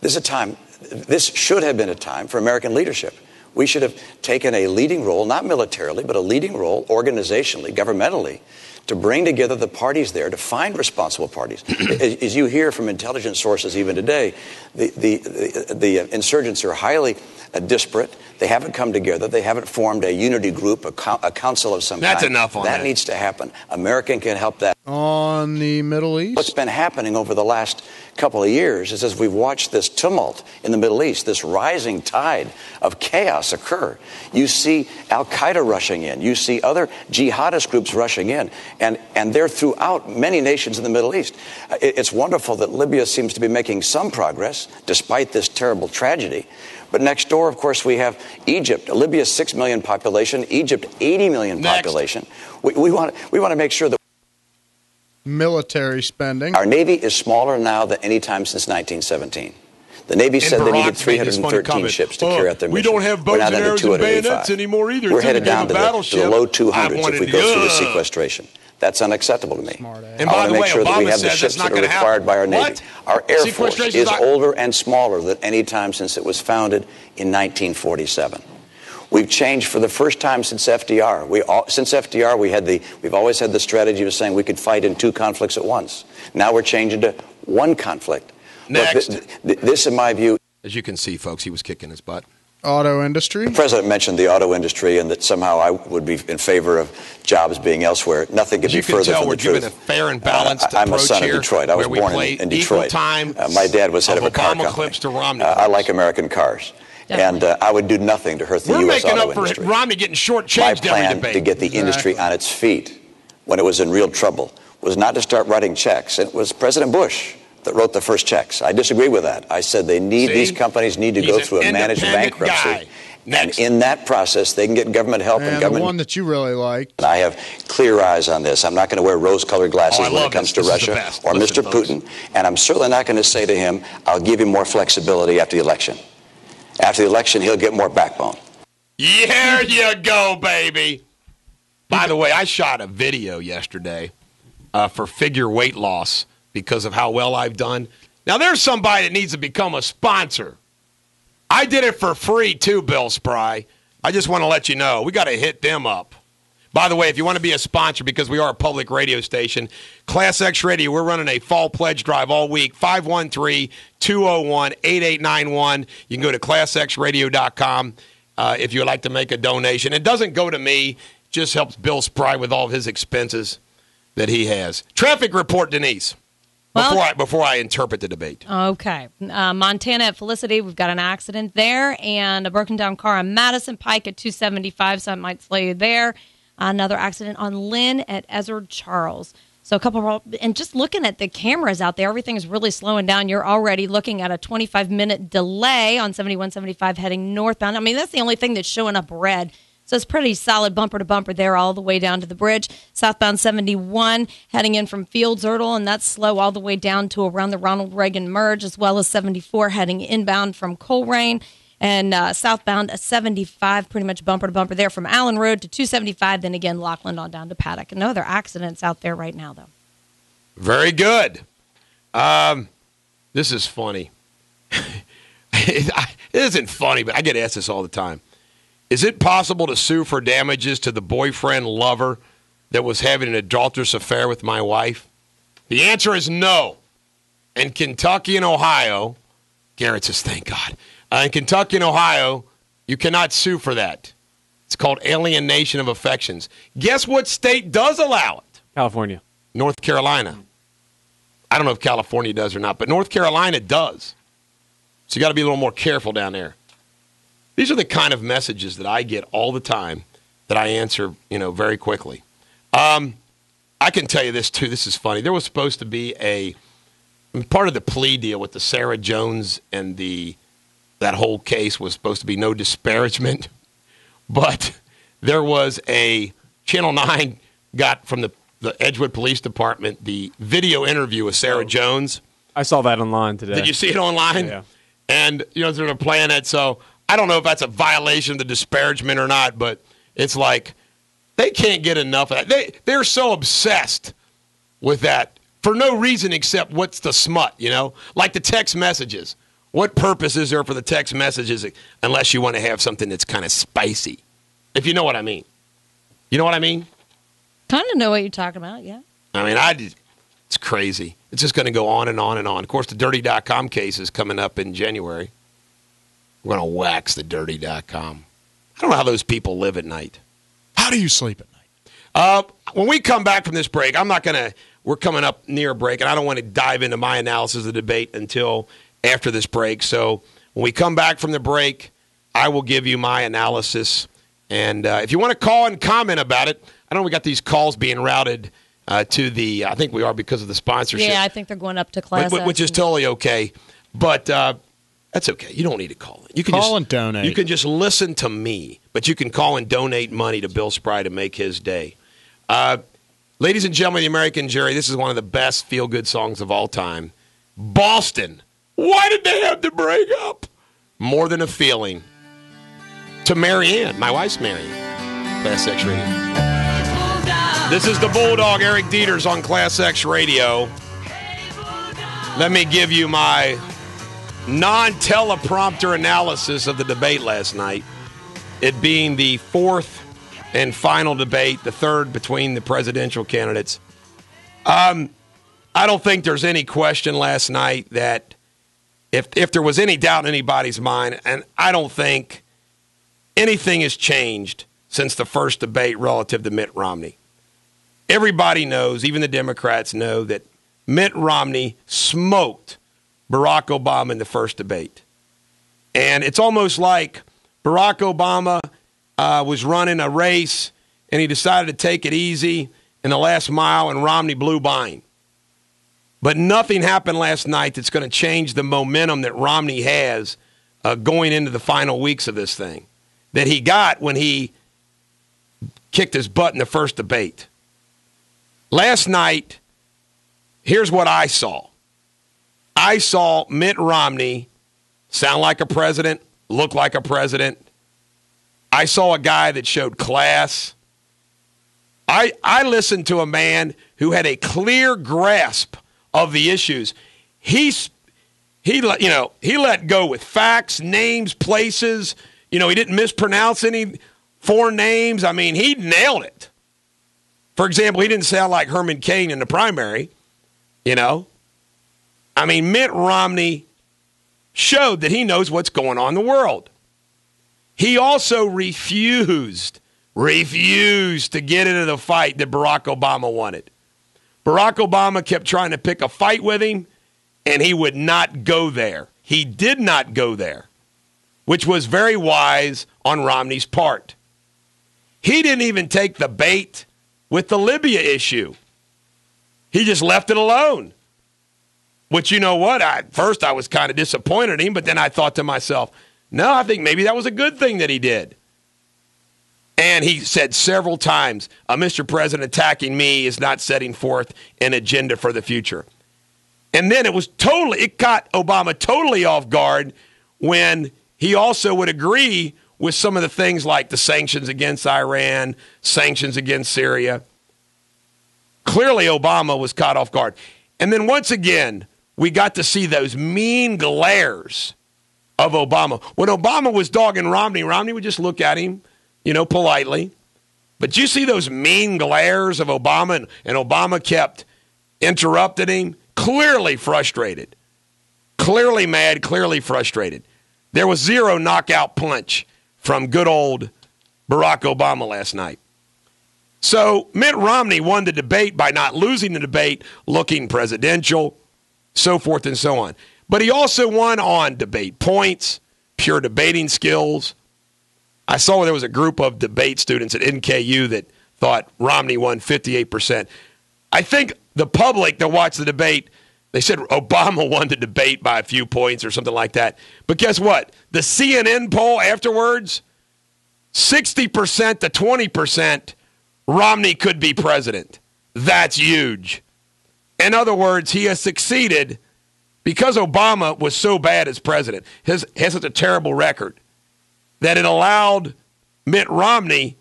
This should have been a time for American leadership. We should have taken a leading role, not militarily, but a leading role organizationally, governmentally, to bring together the parties there, to find responsible parties. As you hear from intelligence sources even today, the insurgents are highly disparate. They haven't come together. They haven't formed a unity group, a council of some kind. That's enough on that. That needs to happen. America can help that. On the Middle East? What's been happening over the last couple of years is as we've watched this tumult in the Middle East, this rising tide of chaos occur, you see Al-Qaeda rushing in. You see other jihadist groups rushing in. And they're throughout many nations in the Middle East. It's wonderful that Libya seems to be making some progress despite this terrible tragedy. But next door, of course, we have Egypt. Libya's 6 million population. Egypt, 80 million population. We want to make sure that military spending. Our Navy is smaller now than any time since 1917. The Navy said they needed 313 ships to carry out their mission. We don't have bows and arrows and bayonets anymore either. We're headed down to the low 200s if we go through the sequestration. That's unacceptable to me. And I want to make sure that we Obama have the ships that are required by our Navy. Our Air Force is older and smaller than any time since it was founded in 1947. We've changed for the first time since FDR. Since FDR, we've always had the strategy of saying we could fight in two conflicts at once. Now we're changing to one conflict. Next. Look, this, in my view, as you can see, folks, he was kicking his butt. Auto industry. The president mentioned the auto industry and that somehow I would be in favor of jobs being elsewhere. Nothing could be further from the truth. We're given a fair and balanced I'm a son of Detroit. I was born in Detroit. My dad was head of a car company. I like American cars. And I would do nothing to hurt the U.S. auto industry. We're making up for Romney getting shortchanged every debate. My plan to get the industry on its feet when it was in real trouble was not to start writing checks. It was President Bush that wrote the first checks. I disagree with that. I said these companies need to go through a managed bankruptcy. And in that process, they can get government help and government. The one that you really like. I have clear eyes on this. I'm not going to wear rose-colored glasses when it comes to Russia or Mr. Putin. And I'm certainly not going to say to him, I'll give you more flexibility after the election. After the election, he'll get more backbone. There you go, baby. By the way, I shot a video yesterday for figure weight loss because of how well I've done. Now, there's somebody that needs to become a sponsor. I did it for free, too, Bill Spry. I just want to let you know. We got to hit them up. By the way, if you want to be a sponsor, because we are a public radio station, Class X Radio, we're running a fall pledge drive all week, 513-201-8891. You can go to classxradio.com if you would like to make a donation. It doesn't go to me. just helps Bill Spry with all of his expenses that he has. Traffic report, Denise. Before I interpret the debate. Okay. Montana at Felicity, we've got an accident there, and a broken down car on Madison Pike at 275, so that might slow you there. Another accident on Lynn at Ezard Charles. So and just looking at the cameras out there, everything is really slowing down. You're already looking at a 25-minute delay on 7175 heading northbound. I mean, that's the only thing that's showing up red. So it's pretty solid bumper to bumper there all the way down to the bridge. Southbound 71 heading in from Fields Erdel, and that's slow all the way down to around the Ronald Reagan merge, as well as 74 heading inbound from Coleraine. And southbound 75, pretty much bumper to bumper there from Allen Road to 275, then again Lockland on down to Paddock. And no other accidents out there right now, though. Very good. This is funny. It isn't funny, but I get asked this all the time. Is it possible to sue for damages to the boyfriend lover that was having an adulterous affair with my wife? The answer is no. In Kentucky and Ohio, Garrett says, thank God. In Kentucky and Ohio, you cannot sue for that. It's called alienation of affections. Guess what state does allow it? California. North Carolina. I don't know if California does or not, but North Carolina does. So you got to be a little more careful down there. These are the kind of messages that I get all the time that I answer, very quickly. I can tell you this, too. This is funny. There was supposed to be part of the plea deal with the Sarah Jones and that whole case was supposed to be no disparagement. But there was Channel 9 got from the Edgewood Police Department the video interview with Sarah Jones. I saw that online today. Did you see it online? Yeah. And, they're playing it, so I don't know if that's a violation of the disparagement or not, but it's like they can't get enough of that. They're so obsessed with that for no reason except what's the smut, Like the text messages. What purpose is there for the text messages unless you want to have something that's kind of spicy? If you know what I mean. You know what I mean? Kind of know what you're talking about, yeah. I mean, it's crazy. It's just going to go on and on and on. Of course, the Dirty.com case is coming up in January. We're going to wax the Dirty.com. I don't know how those people live at night. How do you sleep at night? When we come back from this break, we're coming up near a break, and I don't want to dive into my analysis of the debate until after this break. So when we come back from the break, I will give you my analysis. And if you want to call and comment about it, I know we got these calls being routed to the, I think we are because of the sponsorship. Yeah, I think they're going up to Class which is totally okay. But that's okay. You don't need to call in. You can call and donate. You can just listen to me, but you can call and donate money to Bill Spry to make his day. Ladies and gentlemen, the American Jury, this is one of the best feel-good songs of all time. Boston. Why did they have to break up? More Than a Feeling. To Marianne. My wife's Marianne. Class X Radio. This is the Bulldog, Eric Deters on Class X Radio. Let me give you my non-teleprompter analysis of the debate last night. It being the fourth and final debate, the third between the presidential candidates. I don't think there's any question last night that if there was any doubt in anybody's mind, and I don't think anything has changed since the first debate relative to Mitt Romney. Everybody knows, even the Democrats know, that Mitt Romney smoked Barack Obama in the first debate. And it's almost like Barack Obama was running a race, and he decided to take it easy in the last mile, and Romney blew by him. But nothing happened last night that's going to change the momentum that Romney has going into the final weeks of this thing that he got when he kicked his butt in the first debate. Last night, here's what I saw. I saw Mitt Romney sound like a president, look like a president. I saw a guy that showed class. I listened to a man who had a clear grasp of the issues. He let go with facts, names, places. He didn't mispronounce any foreign names. I mean, he nailed it. For example, he didn't sound like Herman Cain in the primary, I mean, Mitt Romney showed that he knows what's going on in the world. He also refused refused to get into the fight that Barack Obama wanted. Barack Obama kept trying to pick a fight with him, and he would not go there. He did not go there, which was very wise on Romney's part. He didn't even take the bait with the Libya issue. He just left it alone. Which, you know what? First I was kind of disappointed in him, but then I thought to myself, no, I think maybe that was a good thing that he did. And he said several times, Mr. President, attacking me is not setting forth an agenda for the future. And then it caught Obama totally off guard when he also would agree with some of the things like the sanctions against Iran, sanctions against Syria. Clearly, Obama was caught off guard. And then once again, we got to see those mean glares of Obama. When Obama was dogging Romney, Romney would just look at him, politely. But you see those mean glares of Obama, and Obama kept interrupting him, clearly frustrated, clearly mad, clearly frustrated. There was zero knockout punch from good old Barack Obama last night. So Mitt Romney won the debate by not losing the debate, looking presidential, so forth and so on. But he also won on debate points, pure debating skills. I saw there was a group of debate students at NKU that thought Romney won 58%. I think the public that watched the debate, they said Obama won the debate by a few points or something like that. But guess what? The CNN poll afterwards, 60% to 20%, Romney could be president. That's huge. In other words, he has succeeded because Obama was so bad as president, has such a terrible record, that it allowed Mitt Romney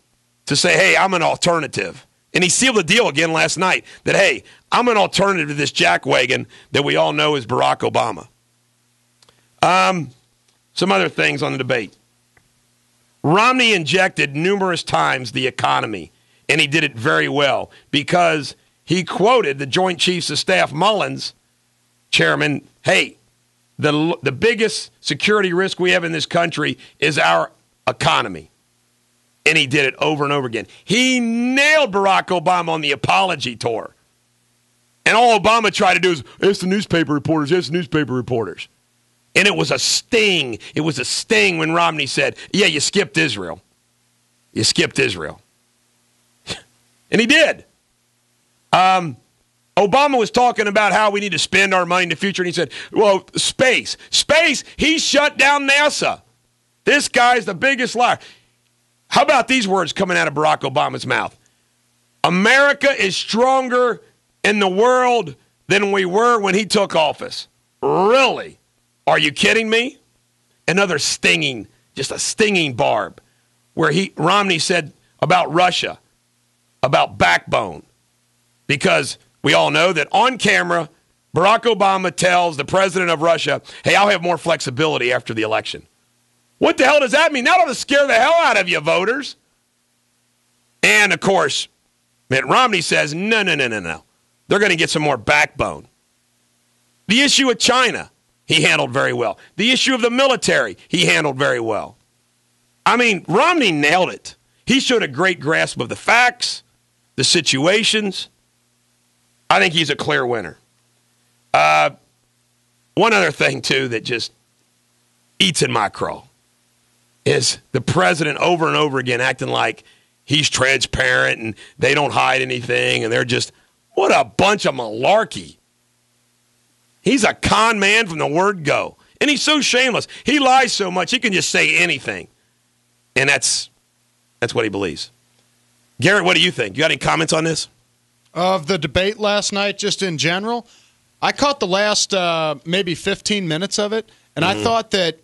to say, hey, I'm an alternative. And he sealed the deal again last night that, hey, I'm an alternative to this jackwagon that we all know is Barack Obama. Some other things on the debate. Romney injected numerous times the economy, and he did it very well because he quoted the Joint Chiefs of Staff Mullins, chairman, hey, the biggest security risk we have in this country is our economy. And he did it over and over again. He nailed Barack Obama on the apology tour. And all Obama tried to do is, it's the newspaper reporters, it's the newspaper reporters. And it was a sting. It was a sting when Romney said, yeah, you skipped Israel. You skipped Israel. And he did. Obama was talking about how we need to spend our money in the future, and he said, well, space, he shut down NASA. This guy's the biggest liar. How about these words coming out of Barack Obama's mouth? America is stronger in the world than we were when he took office. Really? Are you kidding me? Another stinging, just a stinging barb, where Romney said about Russia, about backbone, because we all know that on camera, Barack Obama tells the president of Russia, hey, I'll have more flexibility after the election. What the hell does that mean? That ought to scare the hell out of you, voters. And, of course, Mitt Romney says, no. They're going to get some more backbone. The issue with China, he handled very well. The issue of the military, he handled very well. I mean, Romney nailed it. He showed a great grasp of the facts, the situations. I think he's a clear winner. One other thing, too, that just eats in my craw is the president over and over again acting like he's transparent and they don't hide anything and they're just, what a bunch of malarkey. He's a con man from the word go. And he's so shameless. He lies so much, he can just say anything. And that's what he believes. Garrett, what do you think? You got any comments on this? Of the debate last night, just in general, I caught the last maybe 15 minutes of it, and I thought that,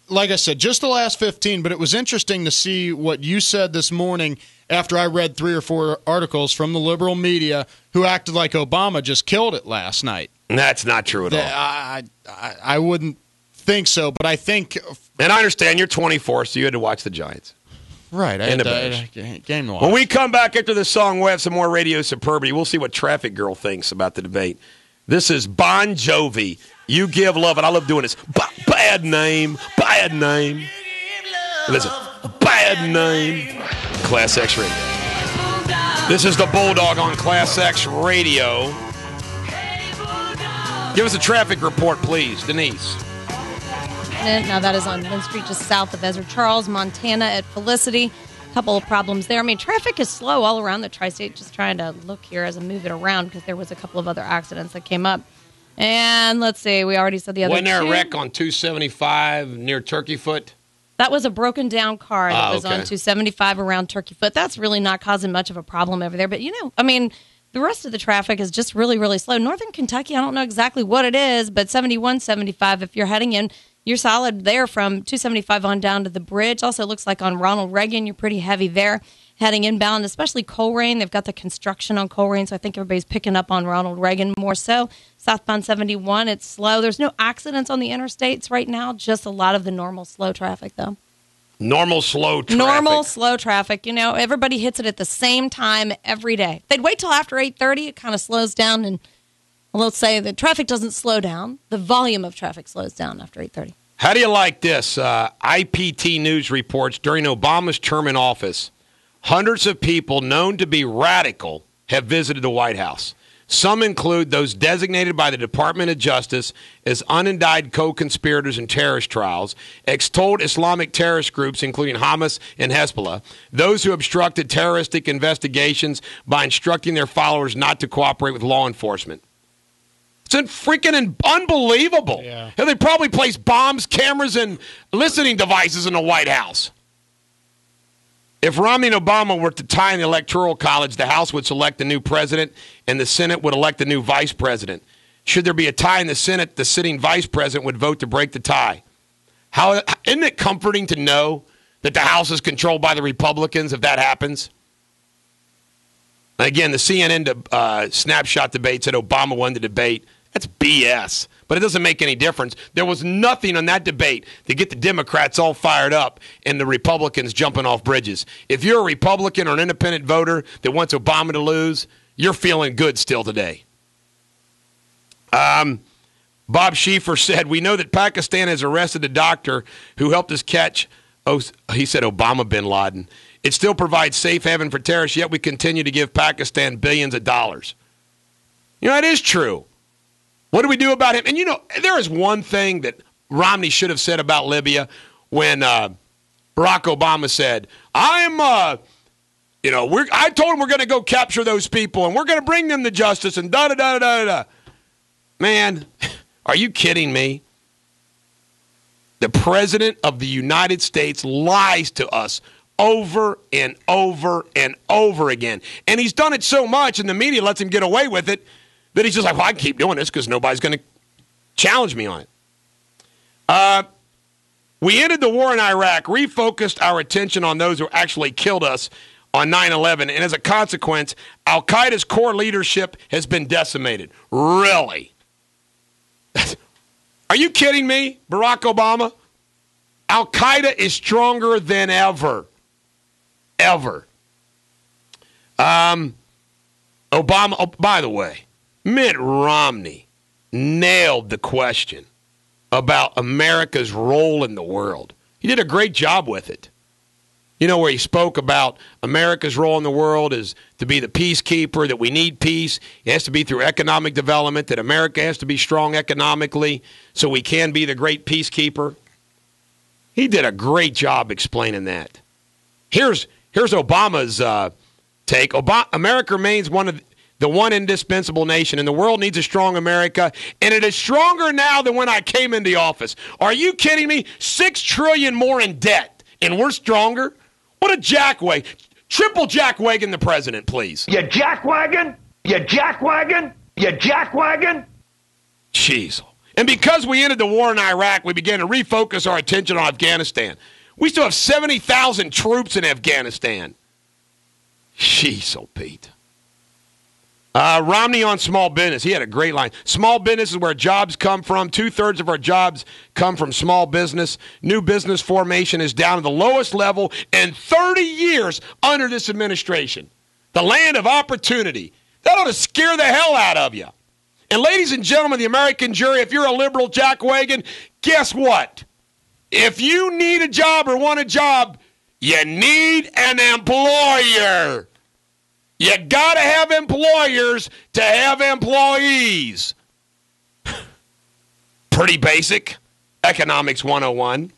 like I said, just the last 15, but it was interesting to see what you said this morning after I read 3 or 4 articles from the liberal media who acted like Obama just killed it last night. That's not true at all. I wouldn't think so, but I think... And I understand you're 24, so you had to watch the Giants. Right. Game to watch. When we come back after this song, we'll have some more Radio Superbity. We'll see what Traffic Girl thinks about the debate. This is Bon Jovi. You Give Love, and I love doing this. Bad name. Listen, bad name. Class X Radio. This is the Bulldog on Class X Radio. Give us a traffic report, please, Denise. Now that is on Lynn Street, just south of Ezra Charles, Montana at Felicity. A couple of problems there. I mean, traffic is slow all around the tri-state. Just trying to look here as I move it around because there was a couple of other accidents that came up. And let's see, we already said the other Wasn't there two. a wreck on 275 near Turkey Foot? That was a broken down car that was okay. on 275 around Turkey Foot. That's really not causing much of a problem over there. But, I mean, the rest of the traffic is just really, really slow. Northern Kentucky, I don't know exactly what it is, but 71, 75, if you're heading in, you're solid there from 275 on down to the bridge. Also looks like on Ronald Reagan, you're pretty heavy there. Heading inbound, especially Colerain. They've got the construction on Colerain, so I think everybody's picking up on Ronald Reagan more so. Southbound 71, it's slow. There's no accidents on the interstates right now, just a lot of the normal slow traffic, though. Normal slow traffic. Normal slow traffic. Everybody hits it at the same time every day. They'd wait till after 8:30. It kind of slows down, and let's say the traffic doesn't slow down. The volume of traffic slows down after 8:30. How do you like this? IPT News reports during Obama's term in office, hundreds of people known to be radical have visited the White House. Some include those designated by the Department of Justice as unindicted co-conspirators in terrorist trials, extolled Islamic terrorist groups, including Hamas and Hezbollah, those who obstructed terroristic investigations by instructing their followers not to cooperate with law enforcement. It's freaking unbelievable. Yeah. And they probably placed bombs, cameras, and listening devices in the White House. If Romney and Obama were to tie in the Electoral College, the House would select the new president and the Senate would elect the new vice president. Should there be a tie in the Senate, the sitting vice president would vote to break the tie. Isn't it comforting to know that the House is controlled by the Republicans if that happens? Again, the CNN snapshot debate said Obama won the debate. That's BS, but it doesn't make any difference. There was nothing on that debate to get the Democrats all fired up and the Republicans jumping off bridges. If you're a Republican or an independent voter that wants Obama to lose, you're feeling good still today. Bob Schieffer said, we know that Pakistan has arrested a doctor who helped us catch, he said Obama bin Laden. It still provides safe haven for terrorists, yet we continue to give Pakistan billions of dollars. It is true. What do we do about him? And, there is one thing that Romney should have said about Libya when Barack Obama said, I told him we're going to go capture those people and we're going to bring them to justice and da-da-da-da-da-da. Man, are you kidding me? The President of the United States lies to us over and over and over again. And he's done it so much, and the media lets him get away with it, that he's just like, well, I can keep doing this because nobody's going to challenge me on it. We ended the war in Iraq, refocused our attention on those who actually killed us on 9/11, and as a consequence, Al-Qaeda's core leadership has been decimated. Really? Are you kidding me, Barack Obama? Al-Qaeda is stronger than ever. Ever. Obama, by the way, Mitt Romney nailed the question about America's role in the world. He did a great job with it. Where he spoke about America's role in the world is to be the peacekeeper, that we need peace. It has to be through economic development, that America has to be strong economically so we can be the great peacekeeper. He did a great job explaining that. Here's Obama's take. America remains the one indispensable nation, and the world needs a strong America, and it is stronger now than when I came into office. Are you kidding me? $6 trillion more in debt, and we're stronger? What a jackwag. Triple jackwagon the president, please. You jackwagon? You jackwagon? You jackwagon? Jeez. And because we ended the war in Iraq, we began to refocus our attention on Afghanistan. We still have 70,000 troops in Afghanistan. Jeez, oh Pete. Romney on small business. He had a great line. Small business is where jobs come from. 2/3 of our jobs come from small business. New business formation is down to the lowest level in 30 years under this administration. The land of opportunity. That ought to scare the hell out of you. And ladies and gentlemen, the American jury, if you're a liberal jackwagon, guess what? If you need a job or want a job, You need an employer. You got to have employers to have employees. Pretty basic. Economics 101.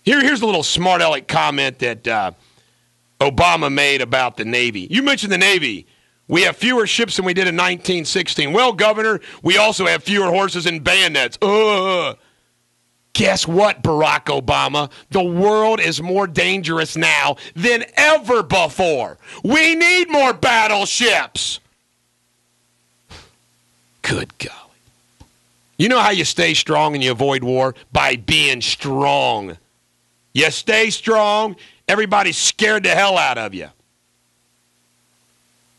Here's a little smart aleck comment that Obama made about the Navy. You mentioned the Navy. We have fewer ships than we did in 1916. Well, Governor, we also have fewer horses and bayonets. Guess what, Barack Obama? The world is more dangerous now than ever before. We need more battleships. Good golly. You know how you stay strong and you avoid war? By being strong. You stay strong, everybody's scared the hell out of you.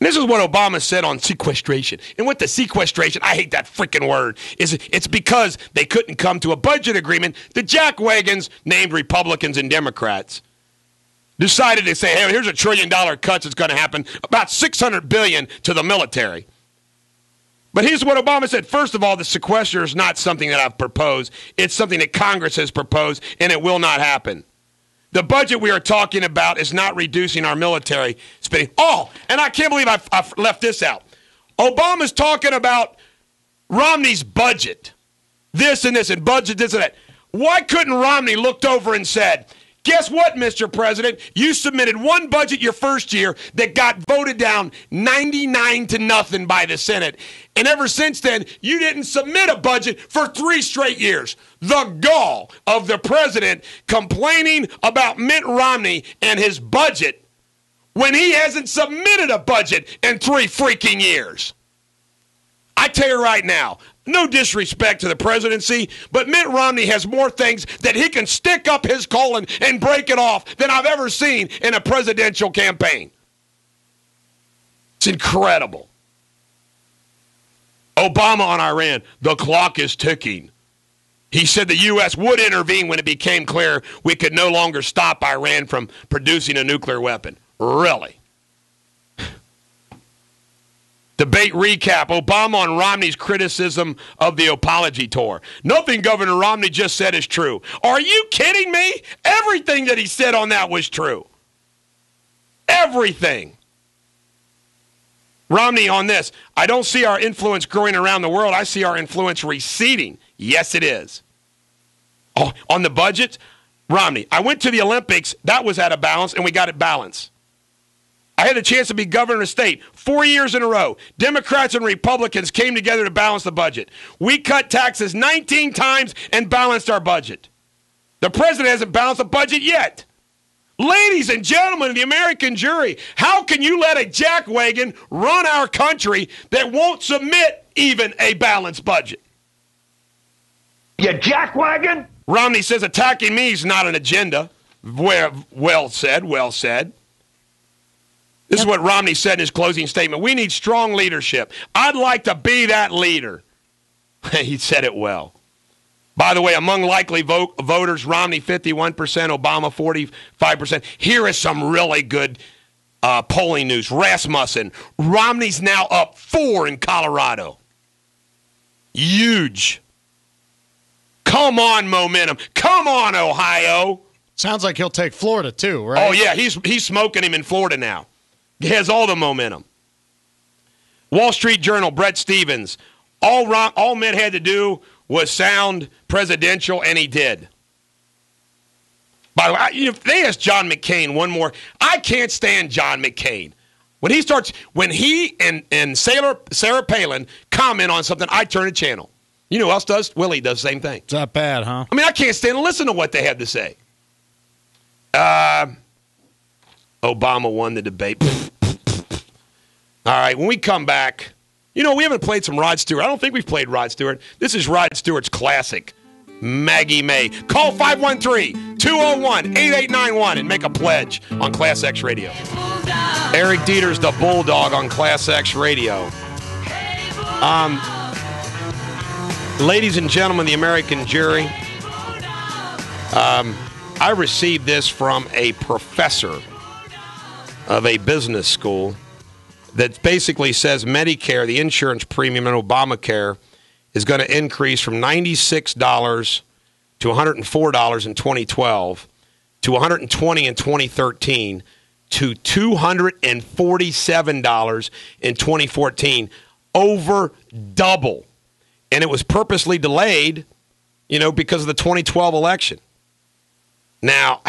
And this is what Obama said on sequestration. And with the sequestration, I hate that freaking word, it's because they couldn't come to a budget agreement. The jackwagons, named Republicans and Democrats, decided to say, hey, here's $1 trillion cuts that's going to happen, about $600 billion to the military. But here's what Obama said. First of all, the sequester is not something that I've proposed. It's something that Congress has proposed, and it will not happen. The budget we are talking about is not reducing our military spending. Oh, and I can't believe I've left this out. Obama's talking about Romney's budget. This and this, and budget this and that. Why couldn't Romney looked over and said, guess what, Mr. President? You submitted one budget your first year that got voted down 99-0 by the Senate. And ever since then, you didn't submit a budget for 3 straight years. The gall of the president complaining about Mitt Romney and his budget when he hasn't submitted a budget in 3 freaking years. I tell you right now, no disrespect to the presidency, but Mitt Romney has more things that he can stick up his colon and break it off than I've ever seen in a presidential campaign. It's incredible. Obama on Iran, the clock is ticking. He said the U.S. would intervene when it became clear we could no longer stop Iran from producing a nuclear weapon. Really? Debate recap. Obama on Romney's criticism of the apology tour. Nothing Governor Romney just said is true. Are you kidding me? Everything that he said on that was true. Everything. Romney on this. I don't see our influence growing around the world. I see our influence receding. Yes, it is. Oh, on the budget, Romney, I went to the Olympics. That was out of balance, and we got it balanced. I had the chance to be governor of the state 4 years in a row. Democrats and Republicans came together to balance the budget. We cut taxes 19 times and balanced our budget. The president hasn't balanced the budget yet. Ladies and gentlemen of the American jury, how can you let a jackwagon run our country that won't submit even a balanced budget? You jackwagon? Romney says attacking me is not an agenda. Well said, well said. This is what Romney said in his closing statement. We need strong leadership. I'd like to be that leader. He said it well. By the way, among likely voters, Romney 51%, Obama 45%. Here is some really good polling news. Rasmussen, Romney's now up 4 in Colorado. Huge. Come on, momentum. Come on, Ohio. Sounds like he'll take Florida too, right? Oh, yeah, he's smoking him in Florida now. He has all the momentum. Wall Street Journal, Brett Stevens. All Mitt had to do was sound presidential, and he did. By the way, if they asked John McCain one more, I can't stand John McCain. When he and Sarah Palin comment on something, I turn the channel. You know who else does? Willie does the same thing. It's not bad, huh? I mean, I can't stand and listen to what they have to say. Obama won the debate. All right, when we come back, we haven't played some Rod Stewart. I don't think we've played Rod Stewart. This is Rod Stewart's classic, Maggie May. Call 513-201-8891 and make a pledge on Class X Radio. Eric Deters, the Bulldog on Class X Radio. Ladies and gentlemen, the American jury, I received this from a professor of a business school that basically says Medicare, the insurance premium in Obamacare, is going to increase from $96 to $104 in 2012 to $120 in 2013 to $247 in 2014, over double. And it was purposely delayed, because of the 2012 election. Now,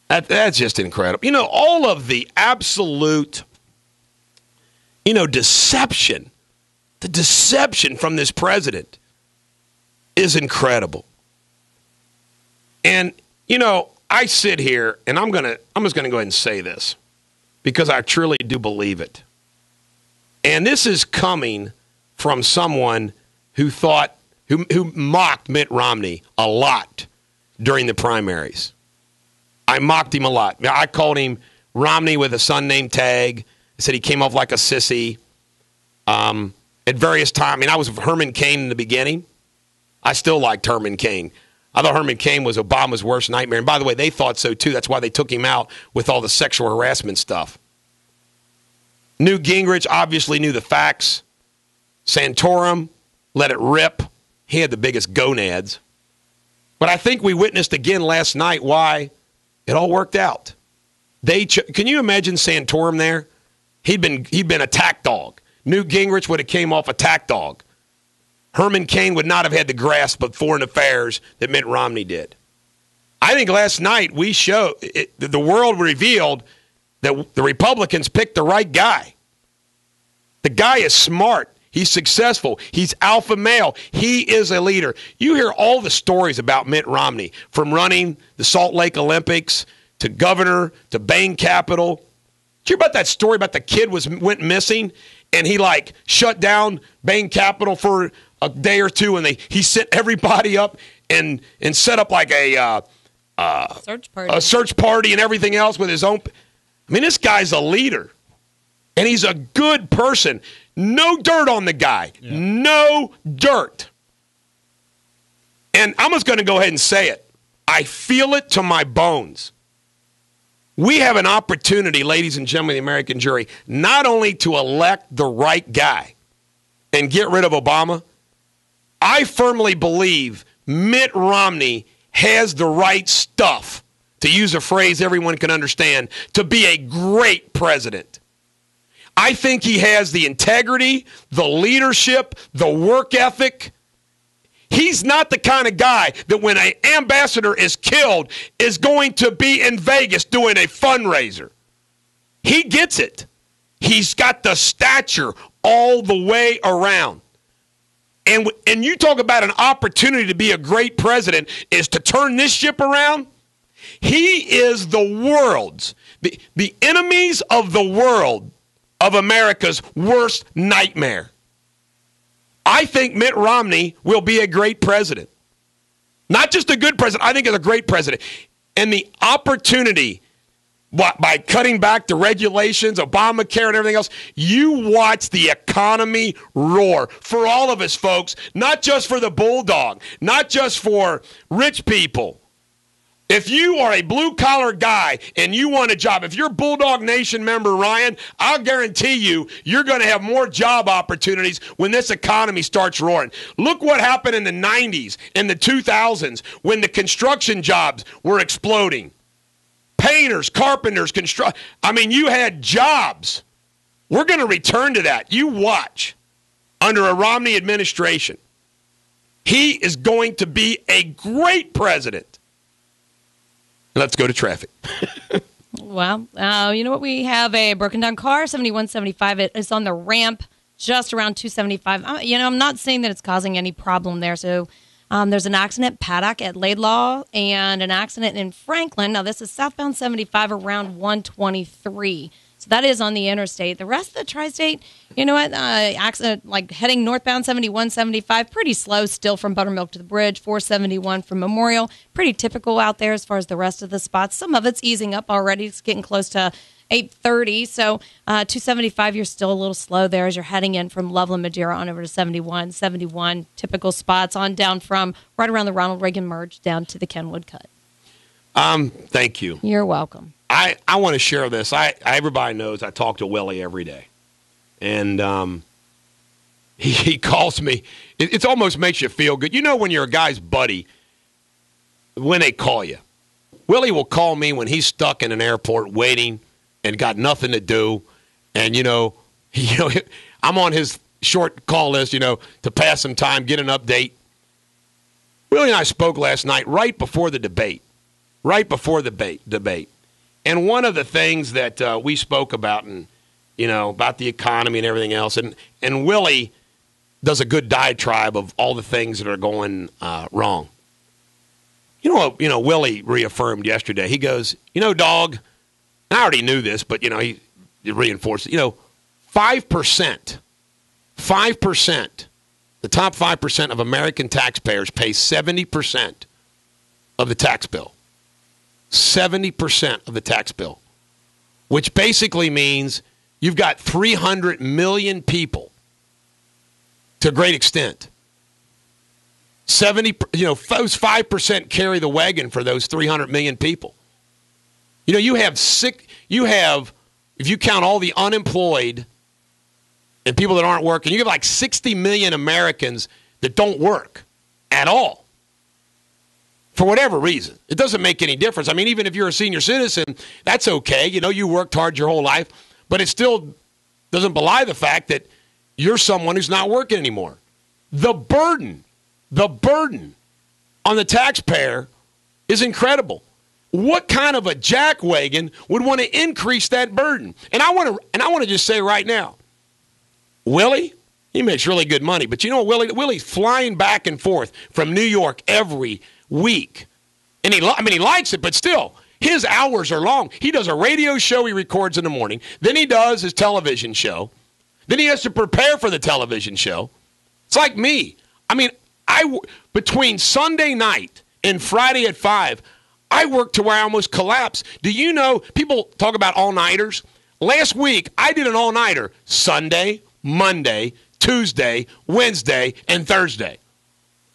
that's just incredible. All of the absolute, deception, the deception from this president is incredible. And, I sit here, and I'm just going to go ahead and say this because I truly do believe it. And this is coming from someone who mocked Mitt Romney a lot during the primaries. I mocked him a lot. I called him Romney with a son named Tag. I said he came off like a sissy. At various times, I was Herman Cain in the beginning. I still liked Herman Cain. I thought Herman Cain was Obama's worst nightmare. And by the way, they thought so too. That's why they took him out with all the sexual harassment stuff. Newt Gingrich obviously knew the facts. Santorum let it rip. He had the biggest gonads. But I think we witnessed again last night why it all worked out. Can you imagine Santorum there? He'd been attack dog. Newt Gingrich would have came off attack dog. Herman Cain would not have had the grasp of foreign affairs that Mitt Romney did. I think last night the world revealed that the Republicans picked the right guy. The guy is smart. He's successful. He's alpha male. He is a leader. You hear all the stories about Mitt Romney, from running the Salt Lake Olympics to governor to Bain Capital. Did you hear about that story about the kid went missing and he shut down Bain Capital for a day or two, and he sent everybody up and set up a search party and everything else with his own. This guy's a leader, and he's a good person. No dirt on the guy. Yeah. No dirt. And I'm just going to go ahead and say it. I feel it to my bones. We have an opportunity, ladies and gentlemen of the American jury, not only to elect the right guy and get rid of Obama. I firmly believe Mitt Romney has the right stuff, to use a phrase everyone can understand, to be a great president. I think he has the integrity, the leadership, the work ethic. He's not the kind of guy that when an ambassador is killed is going to be in Vegas doing a fundraiser. He gets it. He's got the stature all the way around. And you talk about an opportunity to be a great president is to turn this ship around. He is the world's, the enemies of the world of America's worst nightmare. I think Mitt Romney will be a great president. Not just a good president, I think he's a great president. And the opportunity, by cutting back the regulations, Obamacare and everything else, you watch the economy roar for all of us, folks, not just for the Bulldog, not just for rich people. If you are a blue-collar guy and you want a job, if you're Bulldog Nation member, Ryan, I'll guarantee you're going to have more job opportunities when this economy starts roaring. Look what happened in the 90s and the 2000s when the construction jobs were exploding. Painters, carpenters, you had jobs. We're going to return to that. You watch. Under a Romney administration, he is going to be a great president. Let's go to traffic. Well, you know what? We have a broken down car, 7175. It's on the ramp just around 275. I'm not saying that it's causing any problem there. So there's an accident, Paddock at Laidlaw, and an accident in Franklin. Now, this is southbound 75 around 123. So that is on the interstate. The rest of the tri-state, you know what? Accident heading northbound 7175, pretty slow still from Buttermilk to the bridge. 471 from Memorial, pretty typical out there as far as the rest of the spots. Some of it's easing up already. It's getting close to 8:30. So 275, you're still a little slow there as you're heading in from Loveland, Madeira on over to 71. 71, typical spots on down from right around the Ronald Reagan merge down to the Kenwood cut. Thank you. You're welcome. I want to share this. Everybody knows I talk to Willie every day. And he calls me. It almost makes you feel good. You know when you're a guy's buddy, when they call you. Willie will call me when he's stuck in an airport waiting and got nothing to do. And, I'm on his short call list, to pass some time, get an update. Willie and I spoke last night right before the debate. And one of the things that we spoke about, and about the economy and everything else, and Willie does a good diatribe of all the things that are going wrong. Willie reaffirmed yesterday. He goes, dog, and I already knew this, but, he reinforced it. 5%, the top 5% of American taxpayers pay 70% of the tax bill. 70% of the tax bill, which basically means you've got 300 million people to a great extent. 70, those 5% carry the wagon for those 300 million people. You have, if you count all the unemployed and people that aren't working, you have like 60 million Americans that don't work at all. For whatever reason. It doesn't make any difference. I mean, even if you're a senior citizen, that's okay. You worked hard your whole life, but it still doesn't belie the fact that you're someone who's not working anymore. The burden on the taxpayer is incredible. What kind of a jackwagon would want to increase that burden? And I want to just say right now, Willie, he makes really good money, but Willie's flying back and forth from New York every week. And he likes it, but still, his hours are long. He does a radio show he records in the morning. Then he does his television show. Then he has to prepare for the television show. It's like me. I mean, between Sunday night and Friday at 5, I worked to where I almost collapsed. Do you know, people talk about all-nighters. Last week, I did an all-nighter Sunday, Monday, Tuesday, Wednesday, and Thursday.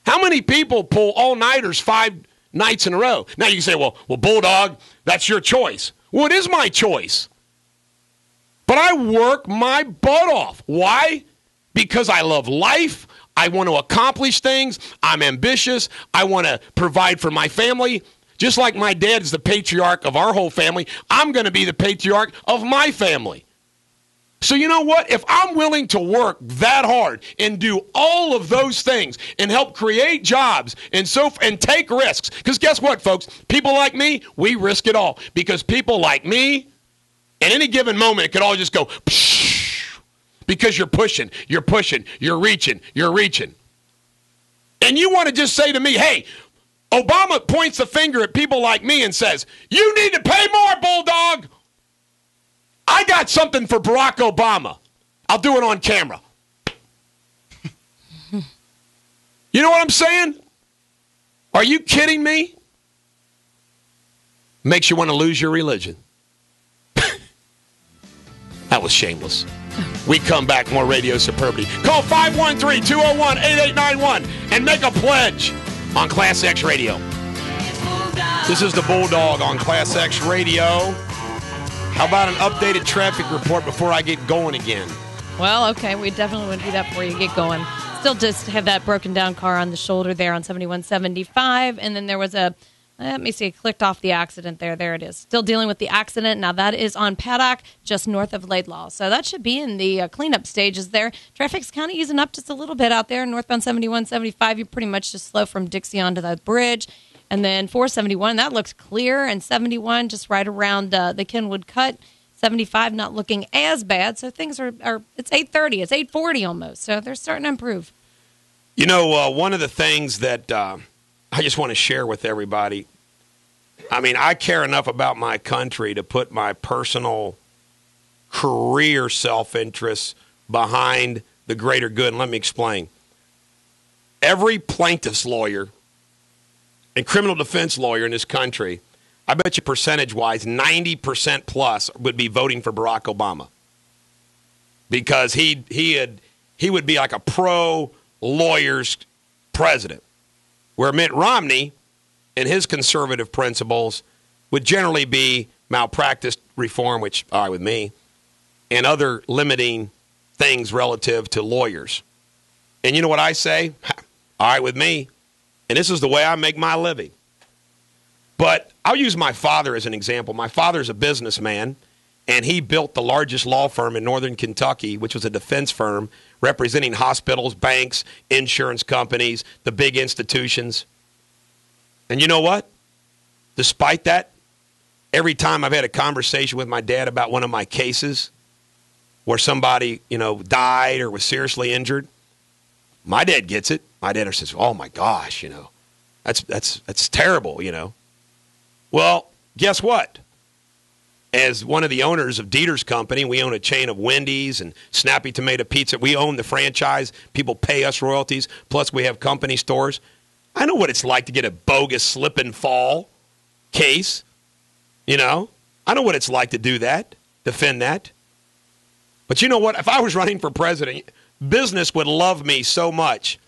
How many people pull all-nighters 5 nights in a row? Now you can say, well, Bulldog, that's your choice. Well, it is my choice. But I work my butt off. Why? Because I love life. I want to accomplish things. I'm ambitious. I want to provide for my family. Just like my dad is the patriarch of our whole family, I'm going to be the patriarch of my family. So you know what? If I'm willing to work that hard and do all of those things and help create jobs and take risks, because guess what, folks? People like me, we risk it all. Because people like me, at any given moment, it could all just go psh, because you're pushing, you're reaching. And you want to just say to me, hey, Obama points the finger at people like me and says, you need to pay more, Bulldog. I got something for Barack Obama. I'll do it on camera. You know what I'm saying? Are you kidding me? Makes you want to lose your religion. That was shameless. We come back, more Radio Superbity. Call 513-201-8891 and make a pledge on Class X Radio. This is the Bulldog on Class X Radio. How about an updated traffic report before I get going again? Well, okay, we definitely want to do that before you get going. Still just have that broken down car on the shoulder there on 7175, and then there was let me see, clicked off the accident there. There it is. Still dealing with the accident. Now that is on Paddock, just north of Laidlaw. So that should be in the cleanup stages there. Traffic's kind of easing up just a little bit out there. Northbound 7175, you're pretty much just slow from Dixie onto the bridge. And then 471, that looks clear. And 71, just right around the Kenwood Cut. 75, not looking as bad. So things are it's 8:30. It's 8:40 almost. So they're starting to improve. You know, one of the things that I just want to share with everybody, I mean, I care enough about my country to put my personal career self-interest behind the greater good. And let me explain. Every plaintiff's lawyer and criminal defense lawyer in this country, I bet you percentage-wise, 90% plus would be voting for Barack Obama. Because he would be like a pro-lawyers president. Where Mitt Romney and his conservative principles would generally be malpractice reform, which all right with me, and other limiting things relative to lawyers. And you know what I say? All right with me. And this is the way I make my living. But I'll use my father as an example. My father's a businessman, and he built the largest law firm in northern Kentucky, which was a defense firm representing hospitals, banks, insurance companies, the big institutions. And you know what? Despite that, every time I've had a conversation with my dad about one of my cases where somebody, died or was seriously injured, my dad gets it. My dad says, "Oh my gosh, that's terrible, Well, guess what? As one of the owners of Deters Company, we own a chain of Wendy's and Snappy Tomato Pizza. We own the franchise. People pay us royalties. Plus, we have company stores. I know what it's like to get a bogus slip and fall case. I know what it's like to do that, defend that. But you know what? If I was running for president, business would love me so much.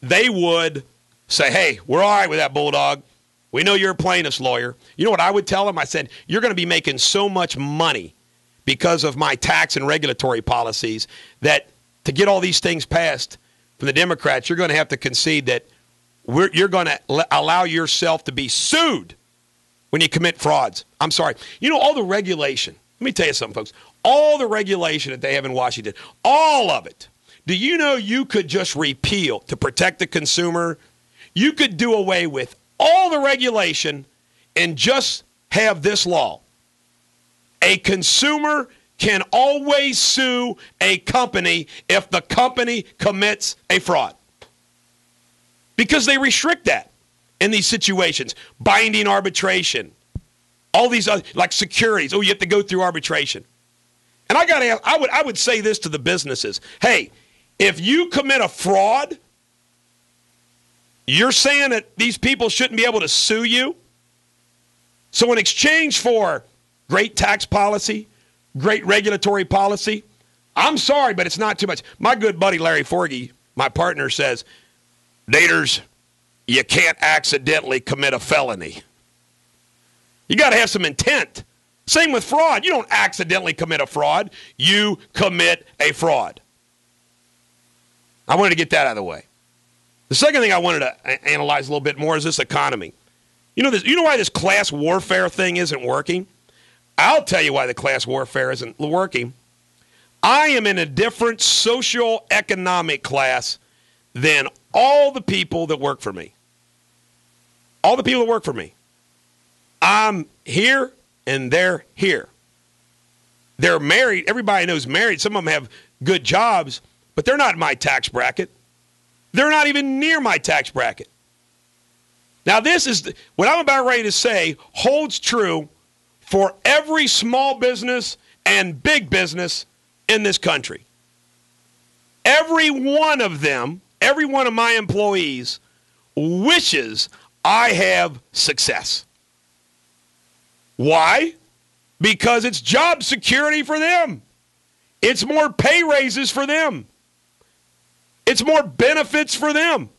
They would say, "Hey, we're all right with that, Bulldog. We know you're a plaintiff's lawyer." You know what I would tell them? I said, "You're going to be making so much money because of my tax and regulatory policies that to get all these things passed from the Democrats, you're going to have to concede that you're going to allow yourself to be sued when you commit frauds." I'm sorry. All the regulation. Let me tell you something, folks. All the regulation that they have in Washington, all of it. Do you know you could just repeal to protect the consumer? You could do away with all the regulation and just have this law. A consumer can always sue a company if the company commits a fraud. Because they restrict that in these situations. Binding arbitration. All these other, like securities. Oh, you have to go through arbitration. And I would say this to the businesses. Hey, if you commit a fraud, you're saying that these people shouldn't be able to sue you? So in exchange for great tax policy, great regulatory policy, I'm sorry, but it's not too much. My good buddy Larry Forgy, my partner, says, "Deters, you can't accidentally commit a felony. You got to have some intent. Same with fraud. You don't accidentally commit a fraud. You commit a fraud." I wanted to get that out of the way. The second thing I wanted to analyze a little bit more is this economy. You know why this class warfare thing isn't working? I'll tell you why the class warfare isn't working. I am in a different social economic class than all the people that work for me. All the people that work for me. I'm here and they're here. They're married. Everybody knows married. Some of them have good jobs, but they're not in my tax bracket. They're not even near my tax bracket. Now, this is what I'm about ready to say holds true for every small business and big business in this country. Every one of them, every one of my employees wishes I have success. Why? Because it's job security for them. It's more pay raises for them. It's more benefits for them.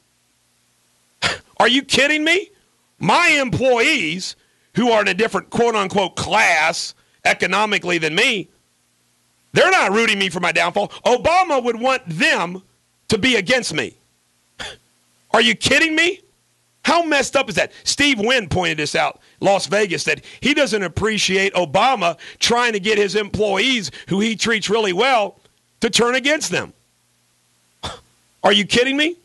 Are you kidding me? My employees, who are in a different quote-unquote class economically than me, they're not rooting me for my downfall. Obama would want them to be against me. Are you kidding me? How messed up is that? Steve Wynn pointed this out, Las Vegas, that he doesn't appreciate Obama trying to get his employees, who he treats really well, to turn against them. Are you kidding me?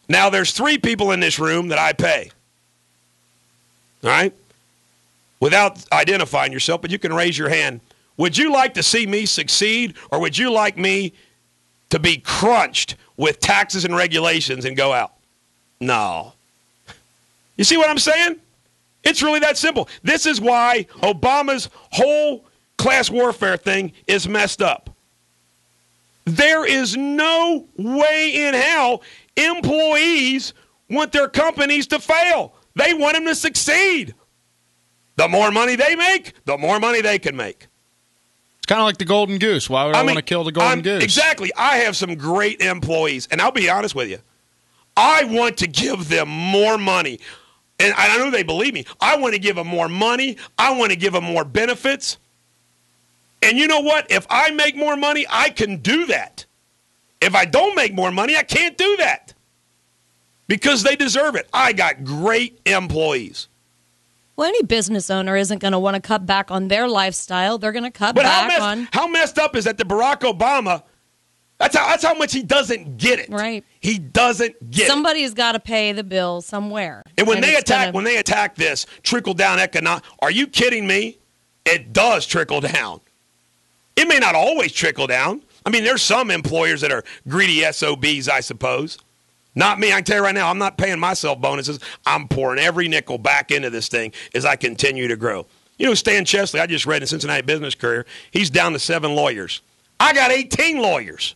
Now, there's 3 people in this room that I pay. All right? Without identifying yourself, but you can raise your hand. Would you like to see me succeed, or would you like me to be crunched with taxes and regulations and go out? No. You see what I'm saying? It's really that simple. This is why Obama's whole class warfare thing is messed up. There is no way in hell employees want their companies to fail. They want them to succeed. The more money they make, the more money they can make. It's kind of like the golden goose. Why would I want to kill the golden goose? Exactly. I have some great employees, and I'll be honest with you. I want to give them more money. And I know they believe me. I want to give them more money. I want to give them more benefits. And you know what? If I make more money, I can do that. If I don't make more money, I can't do that. Because they deserve it. I got great employees. Well, any business owner isn't going to want to cut back on their lifestyle. They're going to cut back on. How messed up is that Barack Obama? That's how much he doesn't get it. Right. He doesn't get it. Somebody's got to pay the bill somewhere. And when they attack this trickle down economic, are you kidding me? It does trickle down. It may not always trickle down. I mean, there's some employers that are greedy SOBs, I suppose. Not me. I can tell you right now, I'm not paying myself bonuses. I'm pouring every nickel back into this thing as I continue to grow. You know, Stan Chesley, I just read in Cincinnati Business Courier, he's down to 7 lawyers. I got 18 lawyers.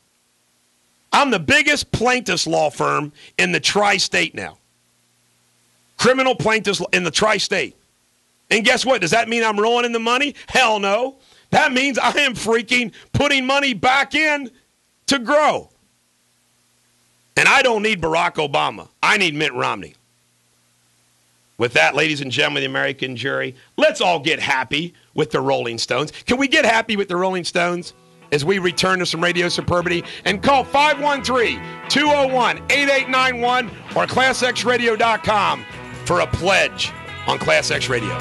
I'm the biggest plaintiffs law firm in the tri-state now. Criminal plaintiffs in the tri-state. And guess what? Does that mean I'm rolling in the money? Hell no. That means I am freaking putting money back in to grow. And I don't need Barack Obama. I need Mitt Romney. With that, ladies and gentlemen of the American jury, let's all get happy with the Rolling Stones. Can we get happy with the Rolling Stones as we return to some radio superbity? And call 513-201-8891 or ClassXRadio.com for a pledge on Class X Radio.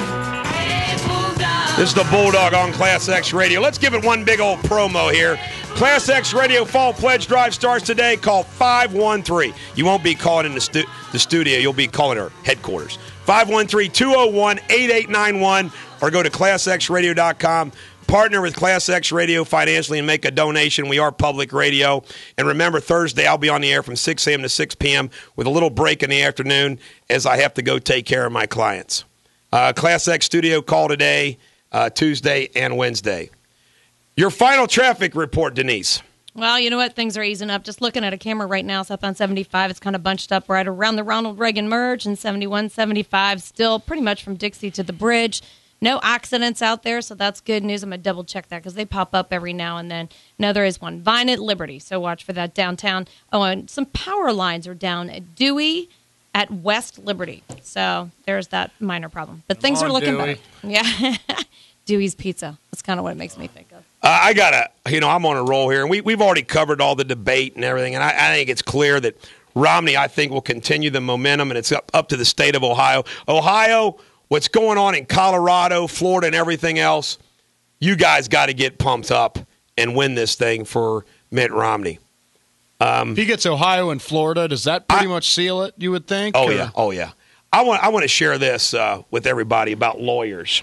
This is the Bulldog on Class X Radio. Let's give it one big old promo here. Class X Radio Fall Pledge Drive starts today. Call 513. You won't be calling in the studio. You'll be calling our headquarters. 513-201-8891 or go to ClassXRadio.com. Partner with Class X Radio financially and make a donation. We are public radio. And remember, Thursday I'll be on the air from 6 a.m. to 6 p.m. with a little break in the afternoon as I have to go take care of my clients. Class X studio call today, Tuesday and Wednesday. Your final traffic report, Denise. Well, you know what? Things are easing up. Just looking at a camera right now, southbound 75, it's kind of bunched up right around the Ronald Reagan merge, and 71, 75 still pretty much from Dixie to the bridge. No accidents out there, so that's good news. I'm going to double-check that because they pop up every now and then. No, there is one. Vine at Liberty, so watch for that downtown. Oh, and some power lines are down at Dewey at West Liberty. So there's that minor problem. But things are looking better. Yeah. Dewey's Pizza. That's kind of what it makes me think of. I'm on a roll here, and we've already covered all the debate and everything, and I think it's clear that Romney, I think, will continue the momentum, and it's up to the state of Ohio. Ohio, what's going on in Colorado, Florida, and everything else, you guys got to get pumped up and win this thing for Mitt Romney. If he gets Ohio and Florida, does that pretty much seal it, you would think? Oh, yeah. I want to share this with everybody about lawyers.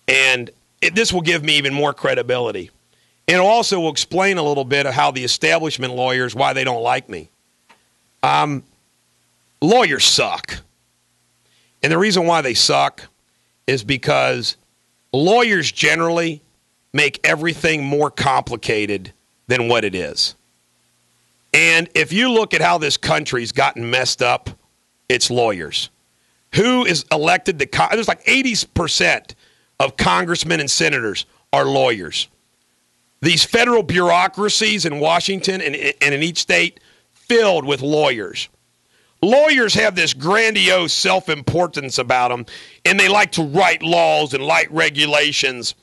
And this will give me even more credibility. And it also will explain a little bit of how the establishment lawyers, why they don't like me. Lawyers suck. And the reason why they suck is because lawyers generally make everything more complicated than what it is. And if you look at how this country's gotten messed up, it's lawyers. Who is elected to there's like 80% of congressmen and senators are lawyers. These federal bureaucracies in Washington and in each state filled with lawyers. Lawyers have this grandiose self-importance about them, and they like to write laws and write regulations.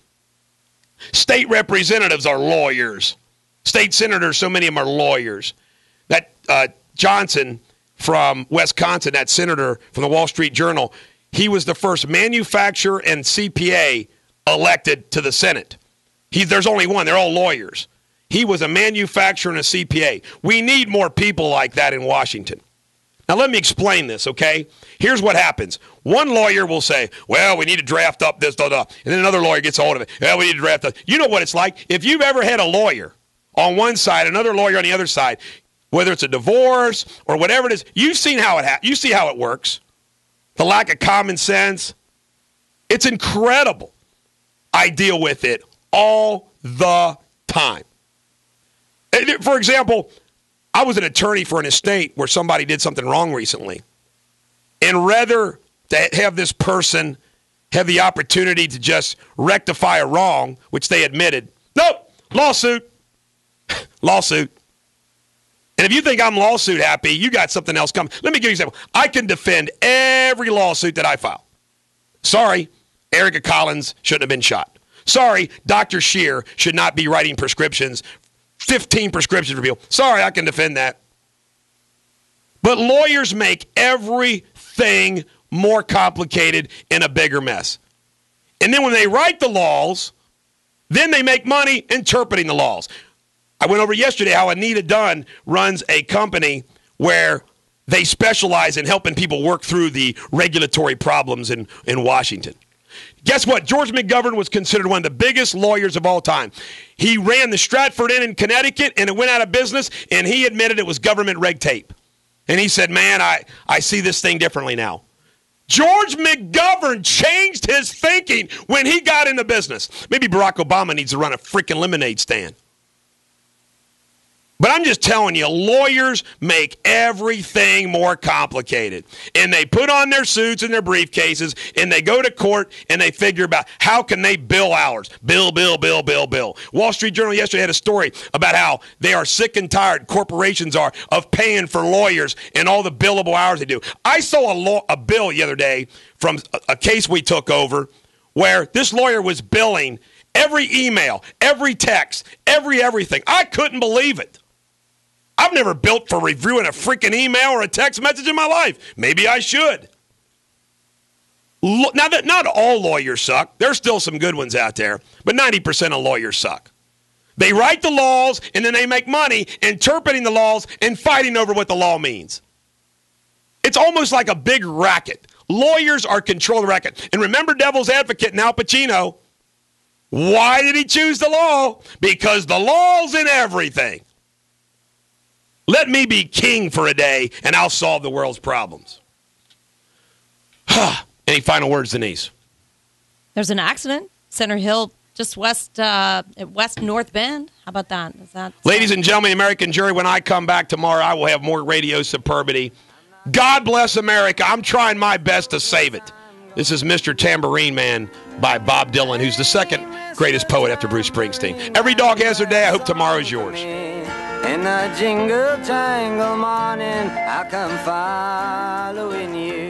State representatives are lawyers. State senators, so many of them are lawyers. That Johnson from Wisconsin, that senator from the Wall Street Journal, he was the first manufacturer and CPA elected to the Senate. There's only one. They're all lawyers. He was a manufacturer and a CPA. We need more people like that in Washington. Now, let me explain this, okay? Here's what happens. One lawyer will say, well, we need to draft up this, and then another lawyer gets a hold of it. Well, we need to draft up. You know what it's like? If you've ever had a lawyer on one side, another lawyer on the other side, whether it's a divorce or whatever it is, you've seen how you see how it works. The lack of common sense. It's incredible. I deal with it all the time. For example, I was an attorney for an estate where somebody did something wrong recently. And rather to have this person have the opportunity to just rectify a wrong, which they admitted, nope, lawsuit. Lawsuit. And if you think I'm lawsuit happy, you got something else coming. Let me give you an example. I can defend every lawsuit that I file. Sorry, Erica Collins shouldn't have been shot. Sorry, Dr. Scheer should not be writing prescriptions, 15 prescriptions for people. Sorry, I can defend that. But lawyers make everything more complicated and a bigger mess. And then when they write the laws, then they make money interpreting the laws. I went over yesterday how Anita Dunn runs a company where they specialize in helping people work through the regulatory problems in Washington. Guess what? George McGovern was considered one of the biggest lawyers of all time. He ran the Stratford Inn in Connecticut, and it went out of business, and he admitted it was government red tape. And he said, man, I see this thing differently now. George McGovern changed his thinking when he got into business. Maybe Barack Obama needs to run a freaking lemonade stand. But I'm just telling you, lawyers make everything more complicated. And they put on their suits and their briefcases, and they go to court, and they figure about how can they bill hours. Bill. Wall Street Journal yesterday had a story about how they are sick and tired, corporations are, of paying for lawyers and all the billable hours they do. I saw a bill the other day from a case we took over where this lawyer was billing every email, every text, everything. I couldn't believe it. I've never built for reviewing a freaking email or a text message in my life. Maybe I should. Now, that not all lawyers suck. There's still some good ones out there, but 90% of lawyers suck. They write the laws, and then they make money interpreting the laws and fighting over what the law means. It's almost like a big racket. Lawyers are controlling the racket. And remember Devil's Advocate and Al Pacino. Why did he choose the law? Because the law's in everything. Let me be king for a day, and I'll solve the world's problems. Any final words, Denise? There's an accident. Center Hill, just west North Bend. How about that? Ladies and gentlemen, American jury, when I come back tomorrow, I will have more radio superbity. God bless America. I'm trying my best to save it. This is Mr. Tambourine Man by Bob Dylan, who's the second greatest poet after Bruce Springsteen. Every dog has their day. I hope tomorrow's yours. In a jingle jangle morning, I'll come following you.